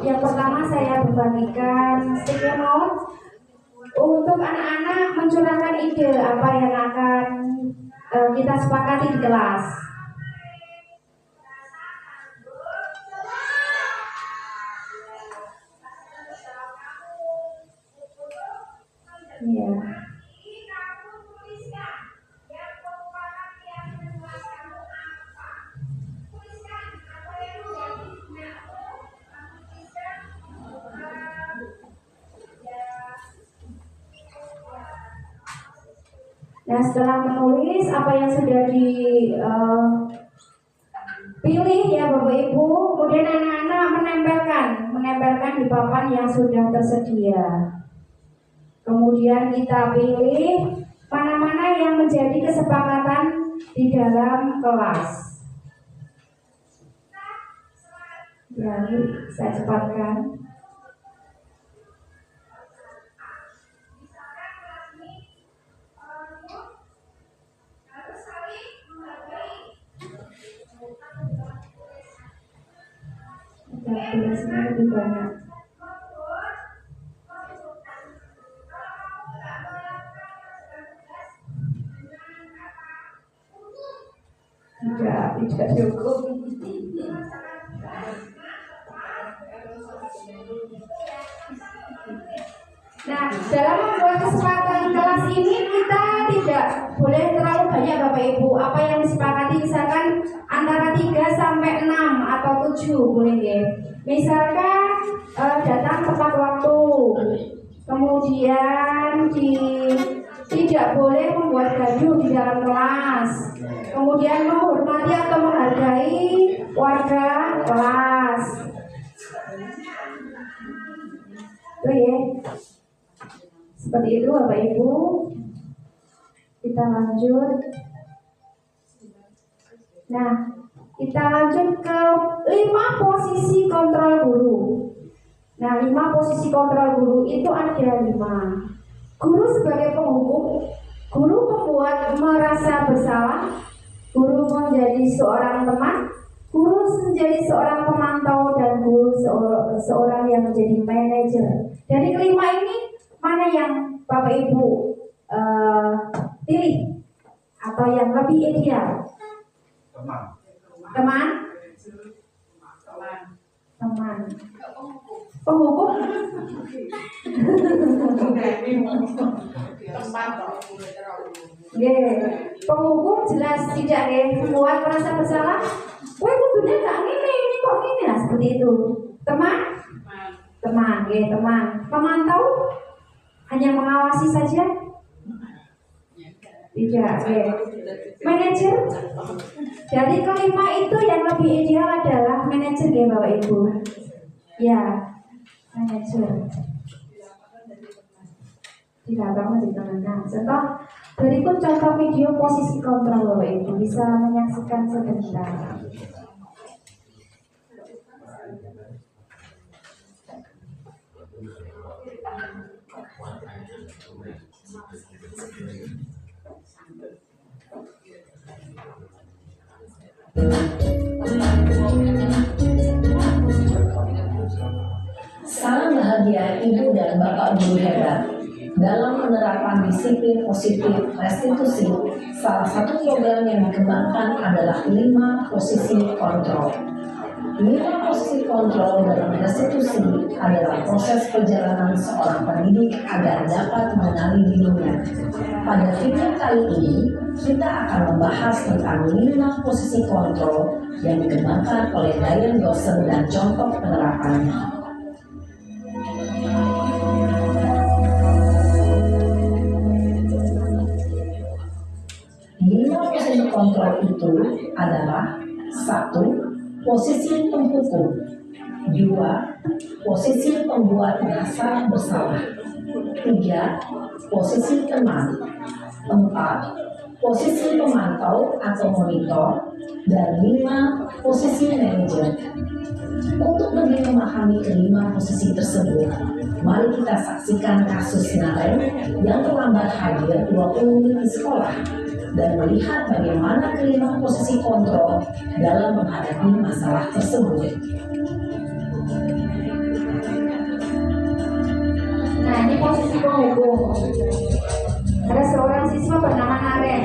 yang pertama saya membagikan sticky note untuk anak-anak mencurahkan ide apa yang akan kita sepakati di kelas. Ya. Nah, setelah menulis apa yang sudah dipilih ya Bapak Ibu, kemudian anak-anak menempelkan di papan yang sudah tersedia. Kemudian kita pilih mana-mana yang menjadi kesepakatan di dalam kelas. Jadi saya cepatkan. Tulisnya lebih banyak. Tidak cukup. Nah, dalam membuat kesepakatan kelas ini kita tidak boleh terlalu banyak Bapak Ibu. Apa yang disepakati misalkan antara 3 sampai 6 atau 7 boleh ya. Misalkan datang tepat waktu. Kemudian tidak boleh membuat gaduh di dalam kelas. Kemudian menghormati atau menghargai warga kelas. Itu ya. Seperti itu Bapak Ibu. Kita lanjut. Nah, kita lanjut ke 5 posisi kontrol guru. Nah, 5 posisi kontrol guru itu ada 5. Guru sebagai penghukum, guru membuat merasa bersalah, guru menjadi seorang teman, guru menjadi seorang pemantau, dan guru seorang yang menjadi manajer. Dari kelima ini, mana yang Bapak Ibu pilih atau yang lebih ideal? Teman? Penghukum? Penghukum jelas tidak membuat merasa bersalah. Wah, kudunya gak ini kok ini lah seperti itu. Teman? Teman. Pemantau? Hanya mengawasi saja? Tidak. Manajer? Dari kelima itu yang lebih ideal adalah manajer ya Bapak Ibu. Ya, manajer. Tidak banget di tengah. Contoh Berikut contoh video posisi kontrol Bapak Ibu, bisa menyaksikan sebentar.
Salam bahagia Ibu dan Bapak Guru hebat. Dalam penerapan disiplin positif restitusi, salah satu program yang dikembangkan adalah 5 posisi kontrol. 5 posisi kontrol dalam restitusi adalah proses perjalanan seorang pendidik agar dapat mengenali dirinya. Pada video kali ini, kita akan membahas tentang 5 posisi kontrol yang dikembangkan oleh Diane Dawson dan contoh penerapannya. 5 posisi kontrol itu adalah 1. Posisi penghukum, 2. Posisi pembuat merasa bersalah, 3. Posisi teman, 4. Posisi pemantau atau monitor, dan 5. Posisi manajer. Untuk lebih memahami kelima posisi tersebut, mari kita saksikan kasus Naren yang terlambat hadir 20 menit di sekolah dan melihat bagaimana kelima posisi kontrol dalam menghadapi masalah tersebut.
Nah, ini posisi penghukum. Ada seorang siswa bernama Naren.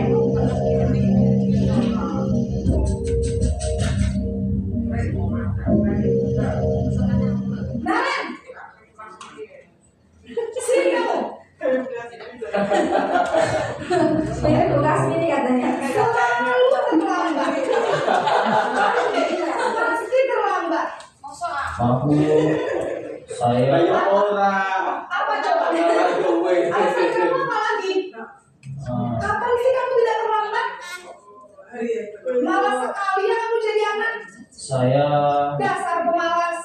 Naren, sini kamu.
Ini tugas ini katanya.
Selalu terlambat. Pasti terlambat.
Maaf Bu, saya
Kayak orang.
Apa coba? Alasan kamu apa lagi? Kapan sih kamu tidak terlambat? Malas sekali ya kamu jadi anak.
saya
Dasar pemalas.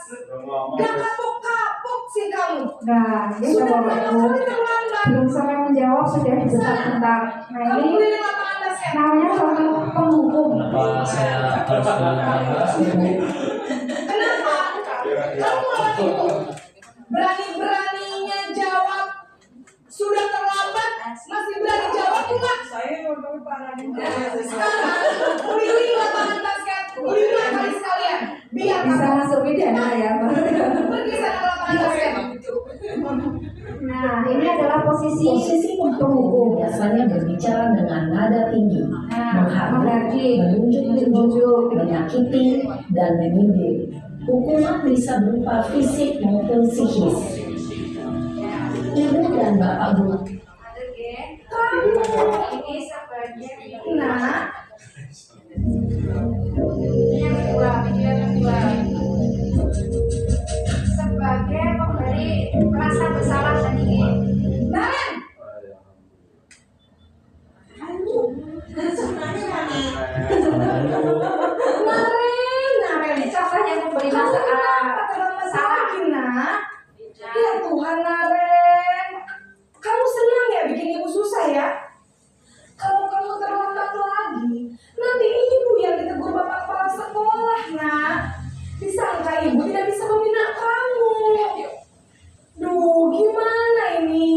Gak kapok-kapok sih kamu.
Nah, ini
Sudah
Bapak
berapa
Ibu.
kali terlambat?
Belum sampai menjawab sudah dibentak-bentak. Nah,
Kamu
ini
keliling lapangan basket.
namanya contoh penghukum.
kenapa saya harus menanggapi Bu?
Kenapa? Kamu lawan ibu. Berani-beraninya jawab. Sudah terlambat, masih berani jawab pula. Sekarang, keliling lapangan basket. 5 kali sekalian. Biar
Bisa
kamu
masuk pidana ya, Pak.
pergi sana ke lapangan basket.
Nah, ini adalah posisi
Posisi penghukum biasanya berbicara dengan nada tinggi, menghardik, menunjuk-nunjuk, menyakiti, dan menyindir. Hukuman bisa berupa fisik maupun psikis. Ibu dan Bapak Guru,
ini sebagai
Nah,
yang kedua, video yang kedua. Sebagai pemberi rasa bersalah tadi.
Naren, Naren,
Ini contoh yang memberi
kamu
rasa
kenapa terlalu
salah.
lagi, nak? Ya Tuhan, Naren. Kamu senang ya bikin ibu susah ya? Kalau kamu terlambat lagi, nanti ibu yang ditegur bapak kepala sekolah, nak. Disangka ibu tidak bisa membina kamu. Duh, gimana ini?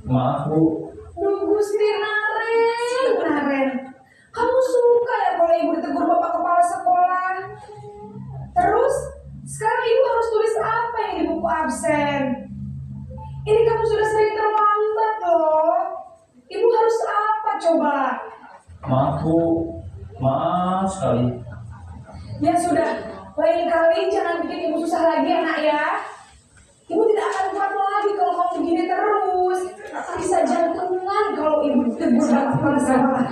Maaf Bu,
Duh, Gusti Naren. Kamu suka ya kalau ibu ditegur bapak kepala sekolah? Terus, sekarang ibu harus tulis apa yang di buku absen? Ini kamu sudah sering terlambat loh. Ibu harus apa coba?
maaf Bu, maaf sekali.
Ya sudah, lain kali jangan bikin ibu susah lagi anak ya. Ibu tidak akan kuat lagi kalau kamu begini terus. Bisa jantungan kalau ibu ditegur bapak kepala sekolah.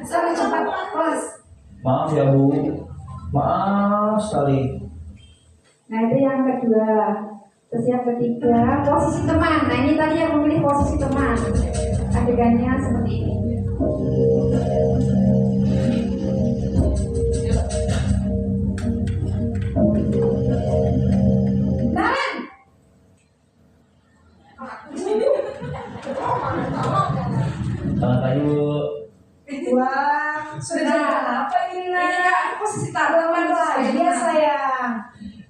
Sana cepat kelas.
Maaf ya Bu, maaf sekali.
Nah, itu yang kedua. Terus yang ketiga, posisi teman. Nah, ini tadi yang memilih posisi teman. Adegannya seperti ini.
Naren! posisi terlambat lagi ya sayang.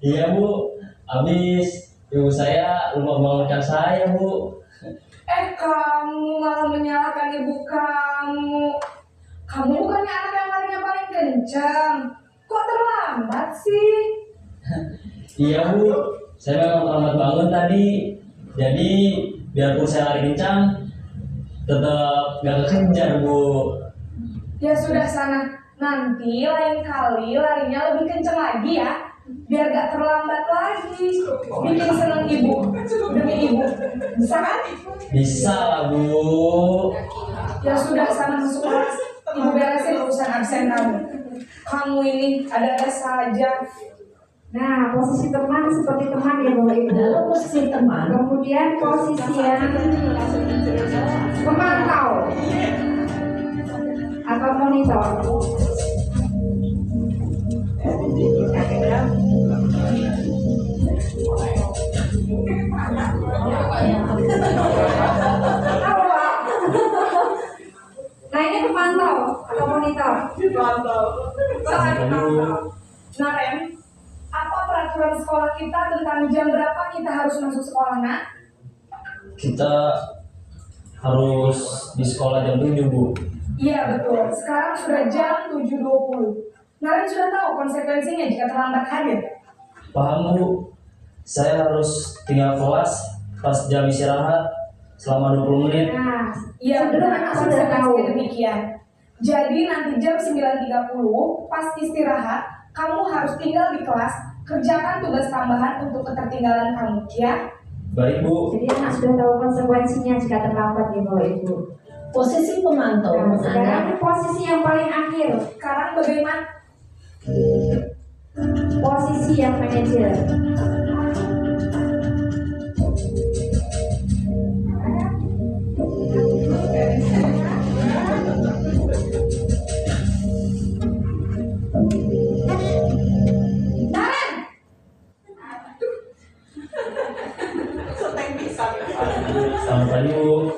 Iya Bu, habis ibu saya lupa bangunkan saya Bu.
Kamu malah menyalahkan ibu kamu. Kamu bukannya anak yang larinya paling kencang. Kok terlambat sih?
Iya Bu, saya memang terlambat bangun tadi. Jadi biarpun saya lari kencang, tetap gak kekejar Bu.
Ya sudah sana. Nanti lain kali larinya lebih kencang lagi ya. Biar gak terlambat lagi. Bikin seneng ibu. Demi ibu. Bisa kan?
Bisa lah Bu.
Ya sudah sana masuk kelas. Ibu beresin urusan absen kamu. Kamu ini ada-ada saja.
Nah, posisi teman seperti teman ya Bapak Ibu.
Lalu posisi teman,
Kemudian posisi yang pemantau atau monitor. Tahu, Pak? Nah, ini pemantau atau monitor.
Saat pemantau. Nah, Ren, apa peraturan sekolah kita tentang jam berapa kita harus masuk sekolah, nak?
Kita harus di sekolah jam 7 Bu.
Iya, betul. Sekarang sudah jam 7.20. Naren sudah tahu konsekuensinya jika terlambat hadir.
Paham Bu, saya harus tinggal kelas pas jam istirahat selama 20 menit.
Nah,
Iya, benar.
anak sudah tahu.
Konsekuensinya demikian. Jadi nanti jam 9.30 pas istirahat, kamu harus tinggal di kelas, kerjakan tugas tambahan untuk ketertinggalan kamu, ya?
Baik Bu.
Jadi anak sudah tahu konsekuensinya jika terlambat ya Bapak Ibu.
posisi pemantau
Nah, sekarang
menganggap
posisi yang paling akhir,
Sekarang bagaimana?
posisi yang manajer.
Selamat pagi Bu.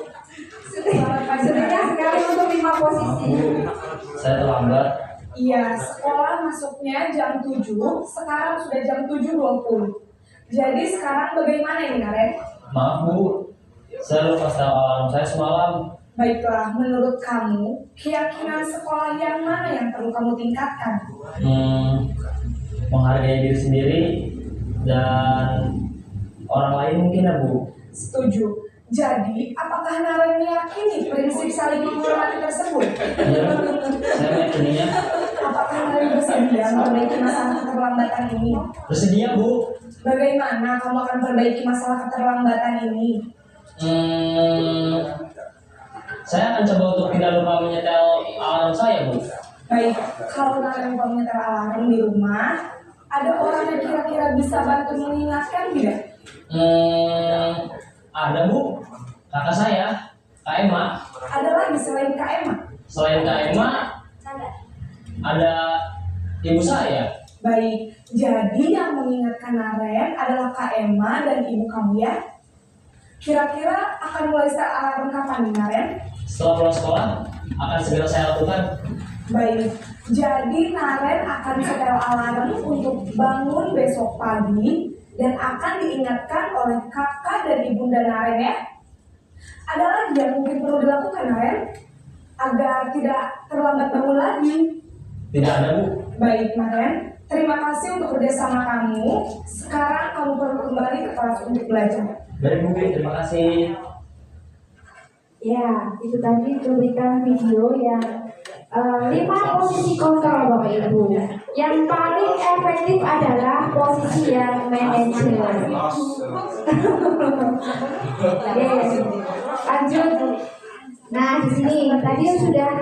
Maksudnya sekali untuk 5 posisi.
Bu, saya terlambat.
Iya, sekolah masuknya jam 7, sekarang sudah jam 7.20. Jadi sekarang bagaimana ini, Naren?
Maaf Bu, saya lupa setel alarm saya semalam.
Baiklah, menurut kamu, keyakinan sekolah yang mana yang perlu kamu tingkatkan?
Menghargai diri sendiri dan orang lain mungkin ya Bu.
Setuju. Jadi, apakah Naren meyakini prinsip saling menghormati tersebut?
Iya Bu, saya meyakininya.
Apakah Naren bersedia memperbaiki masalah keterlambatan ini?
Bersedia Bu.
Bagaimana kamu akan perbaiki masalah keterlambatan ini?
Saya akan coba untuk tidak lupa menyetel alarm saya Bu.
Baik, kalau Naren lupa menyetel alarm di rumah, ada orang yang kira-kira bisa bantu mengingatkan tidak?
Ada Bu, kakak saya, Kak Emma.
Ada lagi selain Kak Emma?
Selain Kak Emma, ada ibu saya.
Baik, jadi yang mengingatkan Naren adalah Kak Emma dan ibu kamu ya? Kira-kira akan mulai set alarm kapan nih Naren?
Setelah pulang sekolah, akan segera saya lakukan.
Baik, jadi Naren akan setel alarm untuk bangun besok pagi dan akan diingatkan oleh kakak dan ibunda Naren ya. Ada lagi yang mungkin perlu dilakukan Naren agar tidak terlambat bangun lagi.
Tidak ada Bu.
Baik Naren, terima kasih untuk kerjasama kamu. Sekarang kamu perlu kembali ke kelas untuk belajar.
Baik Bu, terima kasih.
Ya, itu tadi cuplikan video yang 5 posisi kontrol Bapak Ibu. Yang paling efektif adalah posisi yang manajer. Lanjut. Nah, di sini tadi sudah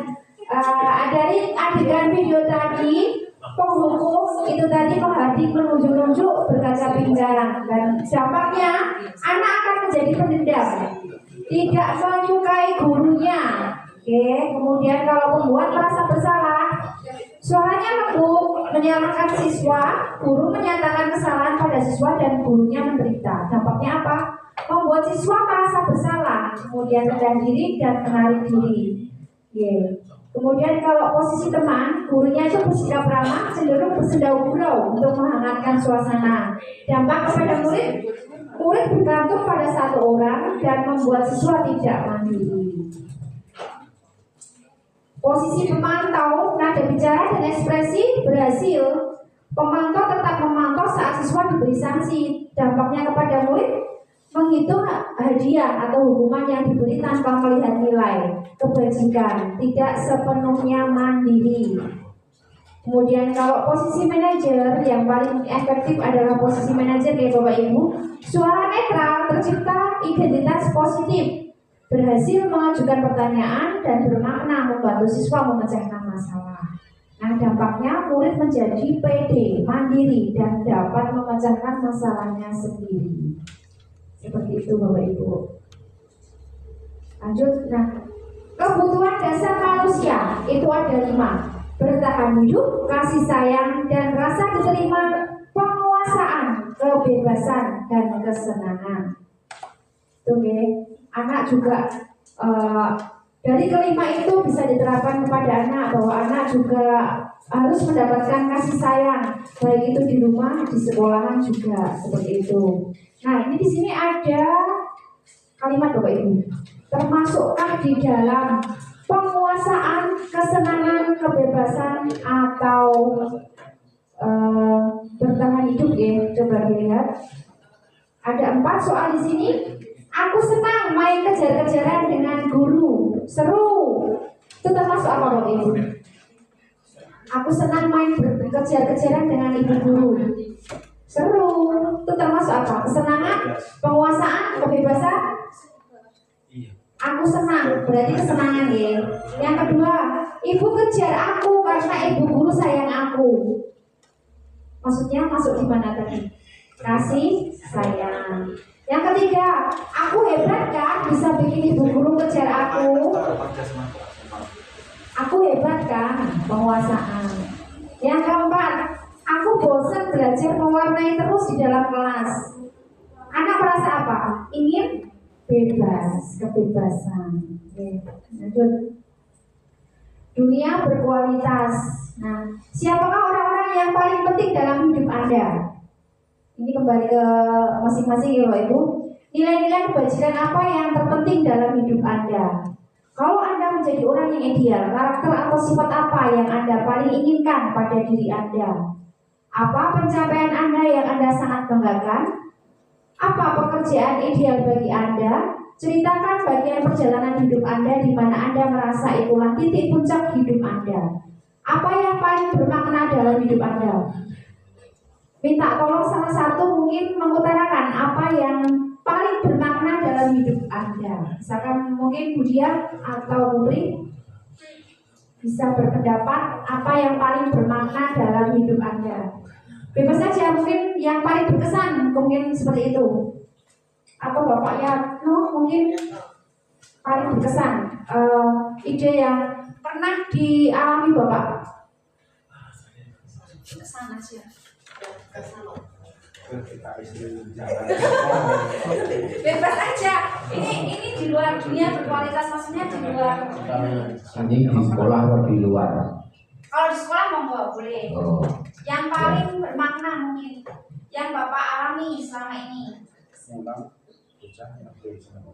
dari adegan video tadi penghukum itu tadi menghadik menunjuk-nunjuk berkaca pinggang dan dampaknya anak akan menjadi pendendam, tidak menyukai gurunya. Oke, kemudian kalau pembuat merasa bersalah, suaranya lembut menyalahkan siswa, guru menyatakan kesalahan pada siswa dan gurunya menderita. Dampaknya apa? Membuat siswa merasa bersalah, kemudian rendah diri dan menarik diri. Oke. Kemudian kalau posisi teman, gurunya itu bersikap ramah, cenderung bersendau-gurau untuk menghangatkan suasana. Dampak kepada murid, murid bergantung pada satu orang dan membuat siswa tidak mandiri. Posisi pemantau, nada bicara dan ekspresi berhasil. Pemantau tetap memantau saat siswa diberi sanksi. Dampaknya kepada murid, menghitung hadiah atau hukuman yang diberi tanpa melihat nilai kebajikan, tidak sepenuhnya mandiri. Kemudian kalau posisi manajer, yang paling efektif adalah posisi manajer ya Bapak Ibu. Suara netral, tercipta identitas positif, berhasil mengajukan pertanyaan dan bermakna membantu siswa memecahkan masalah. Nah, dampaknya murid menjadi pede, mandiri, dan dapat memecahkan masalahnya sendiri. Seperti itu Bapak Ibu. Lanjut. Nah, kebutuhan dasar manusia itu ada 5: bertahan hidup, kasih sayang, dan rasa diterima, penguasaan, kebebasan, dan kesenangan. Oke, anak juga dari kelima itu bisa diterapkan kepada anak, bahwa anak juga harus mendapatkan kasih sayang, baik itu di rumah, di sekolahan juga seperti itu. Nah, ini di sini ada kalimat Bapak Ibu. Termasukkah di dalam penguasaan, kesenangan, kebebasan, atau bertahan hidup ya? Coba dilihat. Ada 4 soal di sini. Aku senang main kejar-kejaran dengan guru, seru. Itu termasuk apa Bapak Ibu? Aku senang main kejar-kejaran dengan ibu guru, seru. Itu termasuk apa? Kesenangan, penguasaan, kebebasan. Aku senang, berarti kesenangan ya. Yang kedua, ibu kejar aku karena ibu guru sayang aku. Maksudnya masuk di mana tadi? Kasih sayang. Yang ketiga, aku hebat kan bisa bikin ibu guru kejar aku. Aku hebat kan, penguasaan. Yang keempat, aku bosan belajar mewarnai terus di dalam kelas. Anak merasa apa? Ingin bebas, kebebasan. Lanjut. Dunia berkualitas. Nah, siapakah orang-orang yang paling penting dalam hidup Anda? Ini kembali ke masing-masing ya Bapak Ibu. Nilai-nilai kebajikan apa yang terpenting dalam hidup Anda? Kalau Anda menjadi orang yang ideal, karakter atau sifat apa yang Anda paling inginkan pada diri Anda? Apa pencapaian Anda yang Anda sangat banggakan? Apa pekerjaan ideal bagi Anda? Ceritakan bagian perjalanan hidup Anda di mana Anda merasa itulah titik puncak hidup Anda. Apa yang paling bermakna dalam hidup Anda? Minta tolong salah satu mungkin mengutarakan apa yang paling bermakna dalam hidup Anda. Misalkan mungkin Budia atau Putri bisa berpendapat apa yang paling bermakna dalam hidup Anda. Bebas saja, mungkin yang paling berkesan mungkin seperti itu. Atau Bapaknya mungkin paling berkesan ide yang pernah dialami Bapak. Kesan aja. Bebas aja. Ini di luar dunia berkualitas, maksudnya di luar.
Ini di sekolah atau di luar?
Kalau di sekolah monggo boleh.
Oh.
Yang paling bermakna mungkin yang Bapak alami selama ini.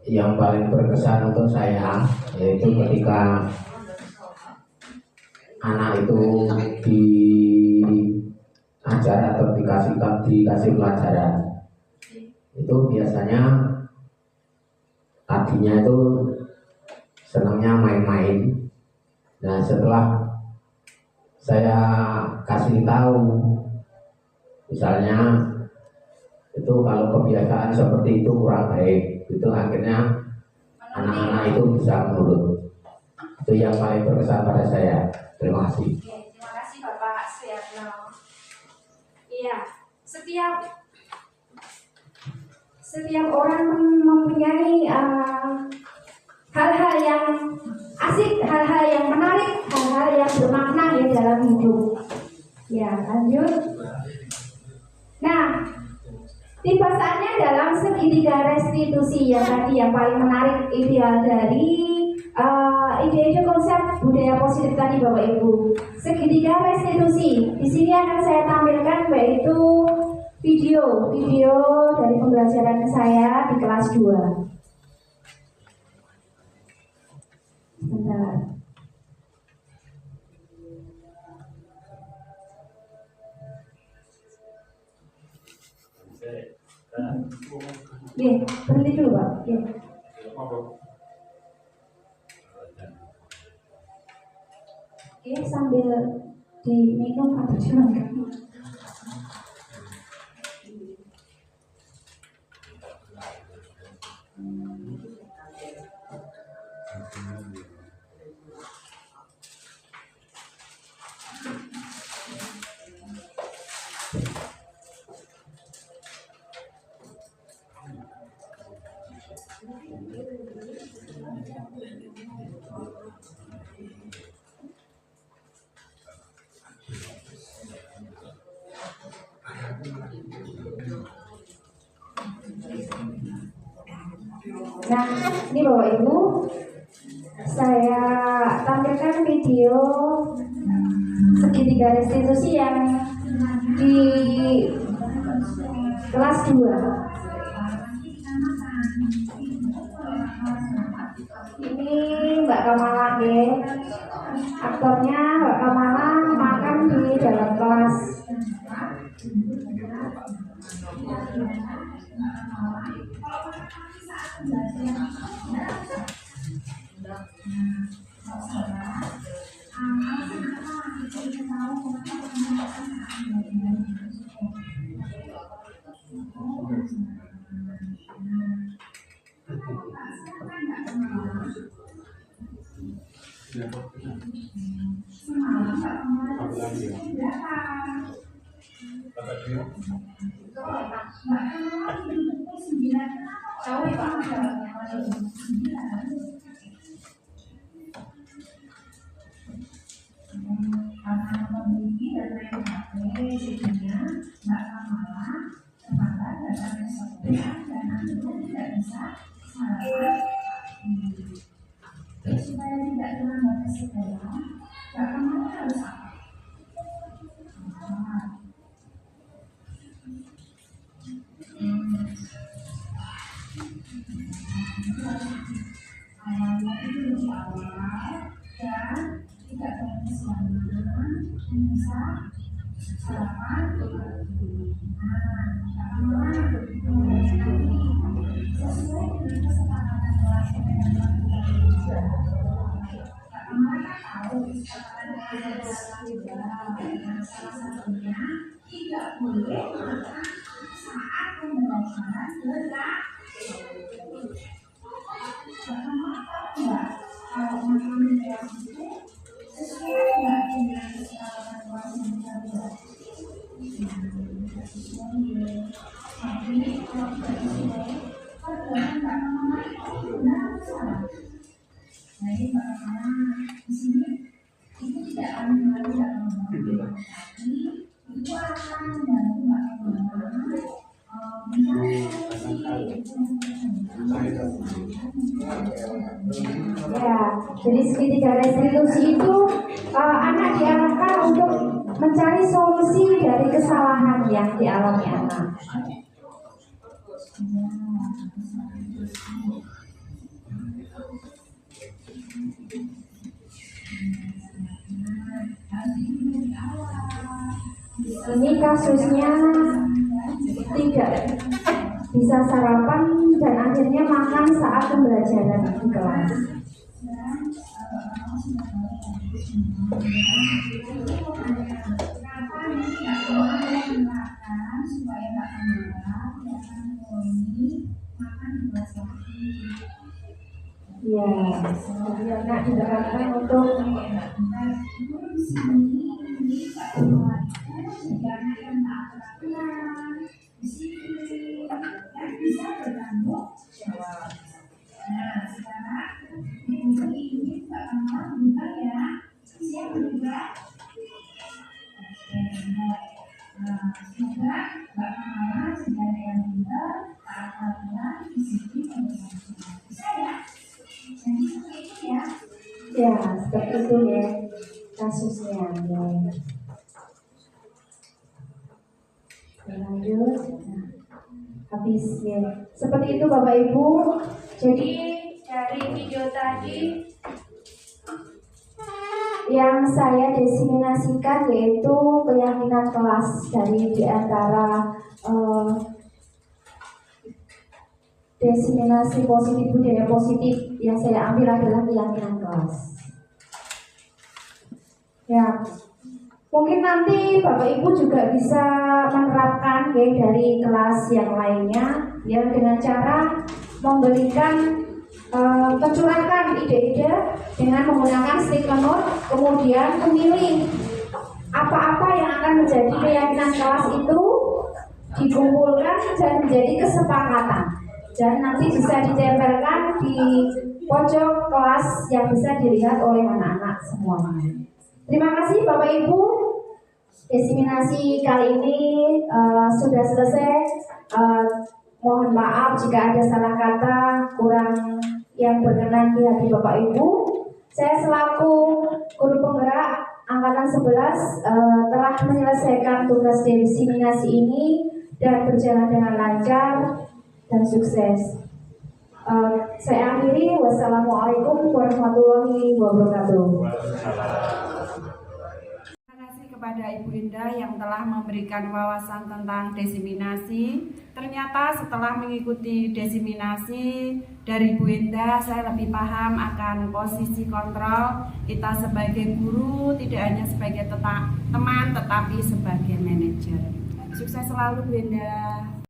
Yang paling berkesan untuk saya yaitu ketika anak itu diajar atau dikasih pelajaran. Itu biasanya tadinya itu senangnya main-main. Nah, setelah saya kasih tahu, misalnya itu kalau kebiasaan seperti itu kurang baik, itu akhirnya anak-anak itu bisa menurut. Itu yang paling berkesan pada saya. Terima kasih.
Oke, terima kasih Bapak Suyatno. Iya, setiap orang mempunyai hal-hal yang asik, hal-hal yang menarik, hal-hal yang bermakna ya dalam hidup. Ya, lanjut. Nah, tipe saatnya dalam segitiga restitusi yang tadi yang paling menarik ideal dari ide-ide konsep budaya positif tadi Bapak Ibu. Segitiga restitusi. Di sini akan saya tampilkan yaitu video dari pembelajaran saya di kelas 2. Bentar. Berhenti dulu Pak. Sambil diminum atau dimakan. Nah, ini Bapak Ibu, saya tampilkan video segitiga restitusi yang di kelas 2. Ini Mbak Kamala ya. Aktornya Mbak Kamala makan di dalam kelas. Ya, jadi segitiga restitusi itu anak diarahkan untuk mencari solusi dari kesalahan yang dialami anak. Ini kasusnya tidak bisa sarapan dan akhirnya makan saat pembelajaran di kelas. Ya, anak diarahkan untuk
Saya, jadi seperti itu ya.
Ya, seperti itu ya kasusnya. Ya. Lanjut. Nah, habis ya. Seperti itu Bapak Ibu. Jadi dari video tadi yang saya diseminasikan yaitu keyakinan kelas dari diantara diseminasi positif budaya positif yang saya ambil adalah keyakinan kelas. Ya, mungkin nanti Bapak Ibu juga bisa menerapkan ya dari kelas yang lainnya ya dengan cara memberikan mencurahkan ide-ide dengan menggunakan stiker note, kemudian memilih apa-apa yang akan menjadi keyakinan kelas itu dikumpulkan dan menjadi kesepakatan dan nanti bisa ditempelkan di pojok kelas yang bisa dilihat oleh anak-anak semuanya. Terima kasih Bapak Ibu. Diseminasi kali ini sudah selesai. Mohon maaf jika ada salah kata kurang yang berkenan di hati Bapak Ibu. Saya selaku guru penggerak Angkatan 11 telah menyelesaikan tugas diseminasi ini dan berjalan dengan lancar dan sukses. Saya akhiri. Wassalamualaikum warahmatullahi wabarakatuh.
Terima kasih kepada Ibu Indah yang telah memberikan wawasan tentang diseminasi. Ternyata setelah mengikuti diseminasi dari Bu Indah, saya lebih paham akan posisi kontrol kita sebagai guru, tidak hanya sebagai teman tetapi sebagai manajer. Sukses selalu Bu Indah.